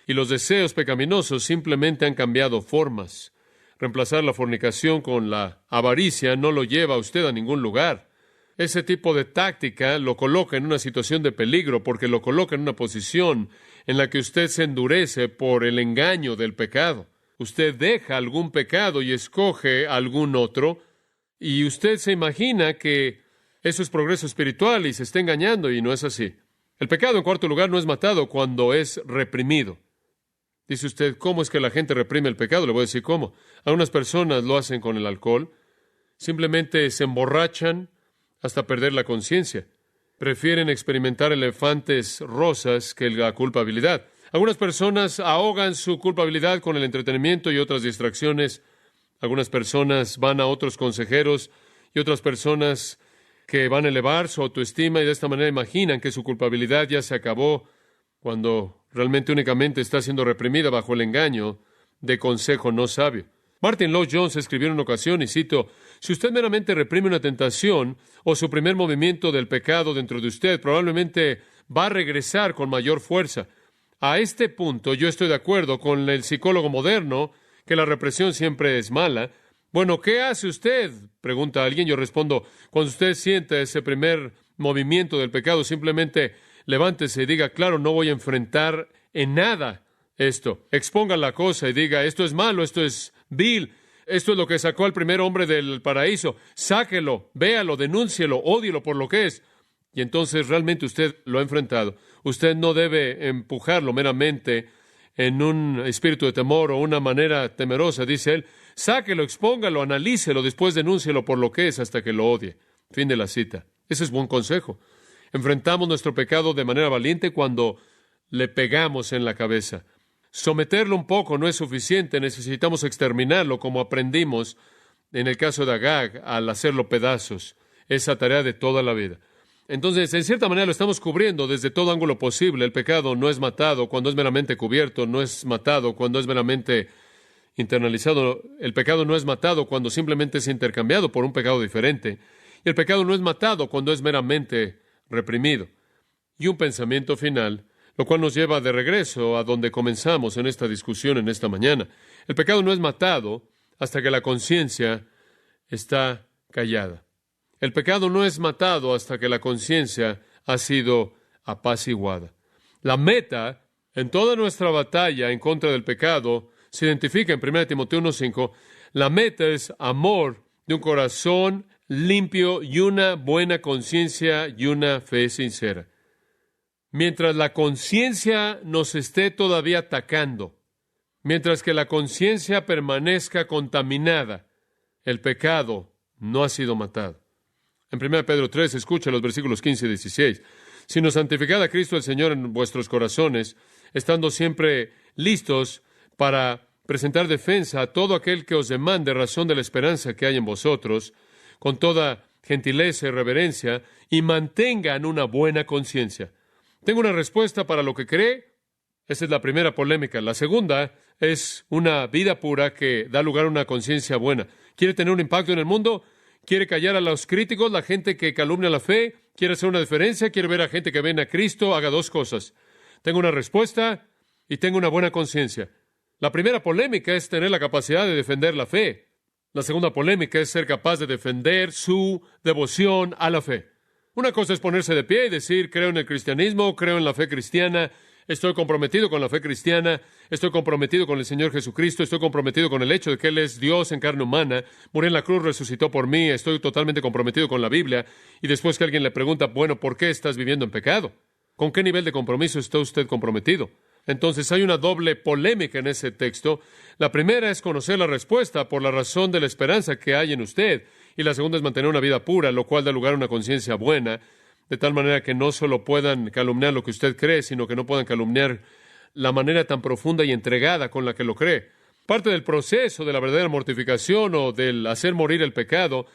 Speaker 2: Y los deseos pecaminosos simplemente han cambiado formas. Reemplazar la fornicación con la avaricia no lo lleva a usted a ningún lugar. Ese tipo de táctica lo coloca en una situación de peligro porque lo coloca en una posición en la que usted se endurece por el engaño del pecado. Usted deja algún pecado y escoge algún otro, y usted se imagina que eso es progreso espiritual y se está engañando, y no es así. El pecado, en cuarto lugar, no es matado cuando es reprimido. Dice usted, ¿cómo es que la gente reprime el pecado? Le voy a decir cómo. Algunas personas lo hacen con el alcohol. Simplemente se emborrachan hasta perder la conciencia. Prefieren experimentar elefantes rosas que la culpabilidad. Algunas personas ahogan su culpabilidad con el entretenimiento y otras distracciones. Algunas personas van a otros consejeros y otras personas que van a elevar su autoestima y de esta manera imaginan que su culpabilidad ya se acabó cuando realmente únicamente está siendo reprimida bajo el engaño de consejo no sabio. Martin Lloyd-Jones escribió en una ocasión, y cito, si usted meramente reprime una tentación o su primer movimiento del pecado dentro de usted, probablemente va a regresar con mayor fuerza. A este punto yo estoy de acuerdo con el psicólogo moderno que la represión siempre es mala. Bueno, ¿qué hace usted?, pregunta alguien. Yo respondo, cuando usted siente ese primer movimiento del pecado, simplemente levántese y diga, claro, no voy a enfrentar en nada esto. Exponga la cosa y diga, esto es malo, esto es vil, esto es lo que sacó al primer hombre del paraíso. Sáquelo, véalo, denúncielo, ódielo por lo que es. Y entonces realmente usted lo ha enfrentado. Usted no debe empujarlo meramente en un espíritu de temor o una manera temerosa, dice él. Sáquelo, expóngalo, analícelo, después denúncielo por lo que es hasta que lo odie. Fin de la cita. Ese es buen consejo. Enfrentamos nuestro pecado de manera valiente cuando le pegamos en la cabeza. Someterlo un poco no es suficiente, necesitamos exterminarlo como aprendimos en el caso de Agag al hacerlo pedazos. Esa tarea de toda la vida. Entonces, en cierta manera lo estamos cubriendo desde todo ángulo posible. El pecado no es matado cuando es meramente cubierto, no es matado cuando es meramente internalizado. El pecado no es matado cuando simplemente es intercambiado por un pecado diferente. Y el pecado no es matado cuando es meramente reprimido. Y un pensamiento final, lo cual nos lleva de regreso a donde comenzamos en esta discusión en esta mañana. El pecado no es matado hasta que la conciencia está callada. El pecado no es matado hasta que la conciencia ha sido apaciguada. La meta en toda nuestra batalla en contra del pecado se identifica en 1 Timoteo 1:5. La meta es amor de un corazón limpio y una buena conciencia y una fe sincera. Mientras la conciencia nos esté todavía atacando, mientras que la conciencia permanezca contaminada, el pecado no ha sido matado. En 1 Pedro 3, escucha los versículos 15 y 16. Sino santificad a Cristo el Señor en vuestros corazones, estando siempre listos para presentar defensa a todo aquel que os demande razón de la esperanza que hay en vosotros, con toda gentileza y reverencia, y mantengan una buena conciencia. Tengo una respuesta para lo que cree. Esa es la primera polémica. La segunda es una vida pura que da lugar a una conciencia buena. ¿Quiere tener un impacto en el mundo? ¿Quiere callar a los críticos, la gente que calumnia la fe? ¿Quiere hacer una diferencia? ¿Quiere ver a gente que ven a Cristo? Haga dos cosas. Tengo una respuesta y tengo una buena conciencia. La primera polémica es tener la capacidad de defender la fe. La segunda polémica es ser capaz de defender su devoción a la fe. Una cosa es ponerse de pie y decir, creo en el cristianismo, creo en la fe cristiana, estoy comprometido con la fe cristiana, estoy comprometido con el Señor Jesucristo, estoy comprometido con el hecho de que Él es Dios en carne humana, murió en la cruz, resucitó por mí, estoy totalmente comprometido con la Biblia, y después que alguien le pregunta, bueno, ¿por qué estás viviendo en pecado? ¿Con qué nivel de compromiso está usted comprometido? Entonces hay una doble polémica en ese texto. La primera es conocer la respuesta por la razón de la esperanza que hay en usted, y la segunda es mantener una vida pura, lo cual da lugar a una conciencia buena, de tal manera que no solo puedan calumniar lo que usted cree, sino que no puedan calumniar la manera tan profunda y entregada con la que lo cree. Parte del proceso de la verdadera mortificación o del hacer morir el pecado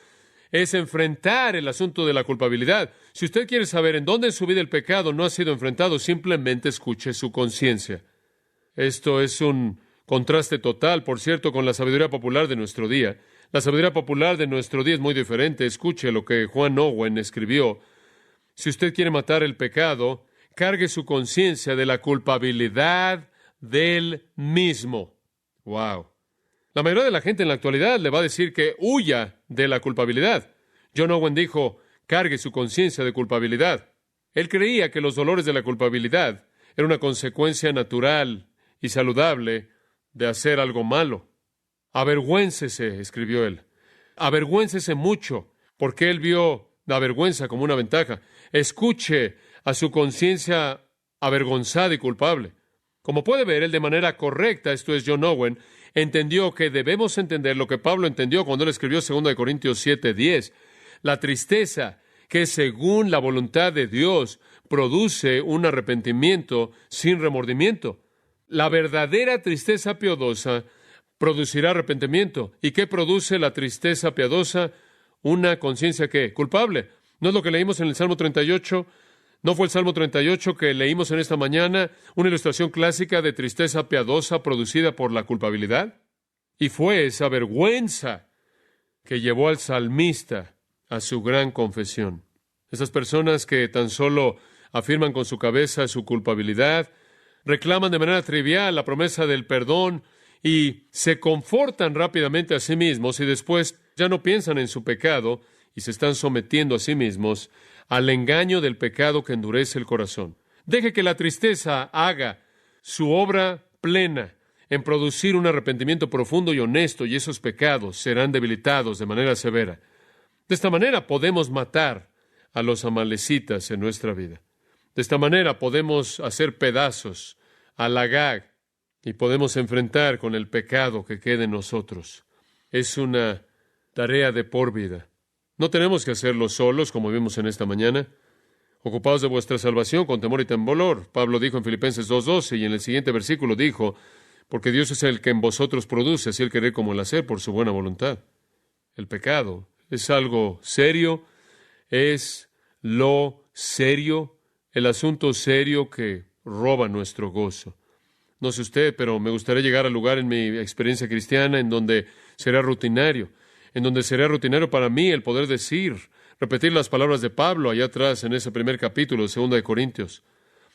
Speaker 2: es enfrentar el asunto de la culpabilidad. Si usted quiere saber en dónde en su vida el pecado no ha sido enfrentado, simplemente escuche su conciencia. Esto es un contraste total, por cierto, con la sabiduría popular de nuestro día. La sabiduría popular de nuestro día es muy diferente. Escuche lo que Juan Owen escribió. Si usted quiere matar el pecado, cargue su conciencia de la culpabilidad del mismo. ¡Wow! La mayoría de la gente en la actualidad le va a decir que huya de la culpabilidad. John Owen dijo, cargue su conciencia de culpabilidad. Él creía que los dolores de la culpabilidad eran una consecuencia natural y saludable de hacer algo malo. Avergüéncese, escribió él. Avergüéncese mucho, porque él vio la vergüenza como una ventaja. Escuche a su conciencia avergonzada y culpable. Como puede ver, él de manera correcta, esto es John Owen, entendió que debemos entender lo que Pablo entendió cuando él escribió 2 Corintios 7:10. La tristeza que según la voluntad de Dios produce un arrepentimiento sin remordimiento. La verdadera tristeza piadosa producirá arrepentimiento. ¿Y qué produce la tristeza piadosa? Una conciencia ¿qué? Culpable. ¿No es lo que leímos en el Salmo 38? ¿No fue el Salmo 38 que leímos en esta mañana una ilustración clásica de tristeza piadosa producida por la culpabilidad? Y fue esa vergüenza que llevó al salmista a su gran confesión. Esas personas que tan solo afirman con su cabeza su culpabilidad, reclaman de manera trivial la promesa del perdón y se confortan rápidamente a sí mismos y después ya no piensan en su pecado y se están sometiendo a sí mismos al engaño del pecado que endurece el corazón. Deje que la tristeza haga su obra plena en producir un arrepentimiento profundo y honesto, y esos pecados serán debilitados de manera severa. De esta manera podemos matar a los amalecitas en nuestra vida. De esta manera podemos hacer pedazos al Agag y podemos enfrentar con el pecado que queda en nosotros. Es una tarea de por vida. No tenemos que hacerlo solos, como vimos en esta mañana. Ocupados de vuestra salvación con temor y temblor. Pablo dijo en Filipenses 2:12 y en el siguiente versículo dijo, porque Dios es el que en vosotros produce, así el querer como el hacer, por su buena voluntad. El pecado es algo serio, es lo serio, el asunto serio que roba nuestro gozo. No sé usted, pero me gustaría llegar al lugar en mi experiencia cristiana en donde será rutinario, para mí el poder repetir las palabras de Pablo allá atrás en ese primer capítulo de 2 Corintios.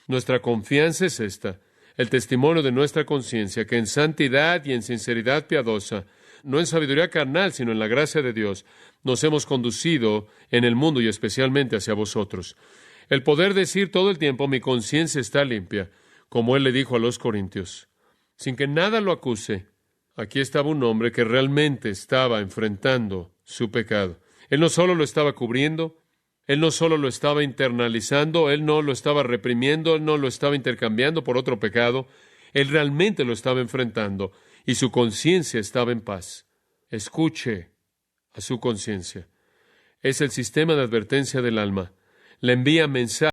Speaker 2: Nuestra confianza es esta, el testimonio de nuestra conciencia, que en santidad y en sinceridad piadosa, no en sabiduría carnal, sino en la gracia de Dios, nos hemos conducido en el mundo y especialmente hacia vosotros. El poder decir todo el tiempo, mi conciencia está limpia, como él le dijo a los corintios, sin que nada lo acuse. Aquí estaba un hombre que realmente estaba enfrentando su pecado. Él no solo lo estaba cubriendo, él no solo lo estaba internalizando, él no lo estaba reprimiendo, él no lo estaba intercambiando por otro pecado, él realmente lo estaba enfrentando y su conciencia estaba en paz. Escuche a su conciencia. Es el sistema de advertencia del alma. Le envía mensajes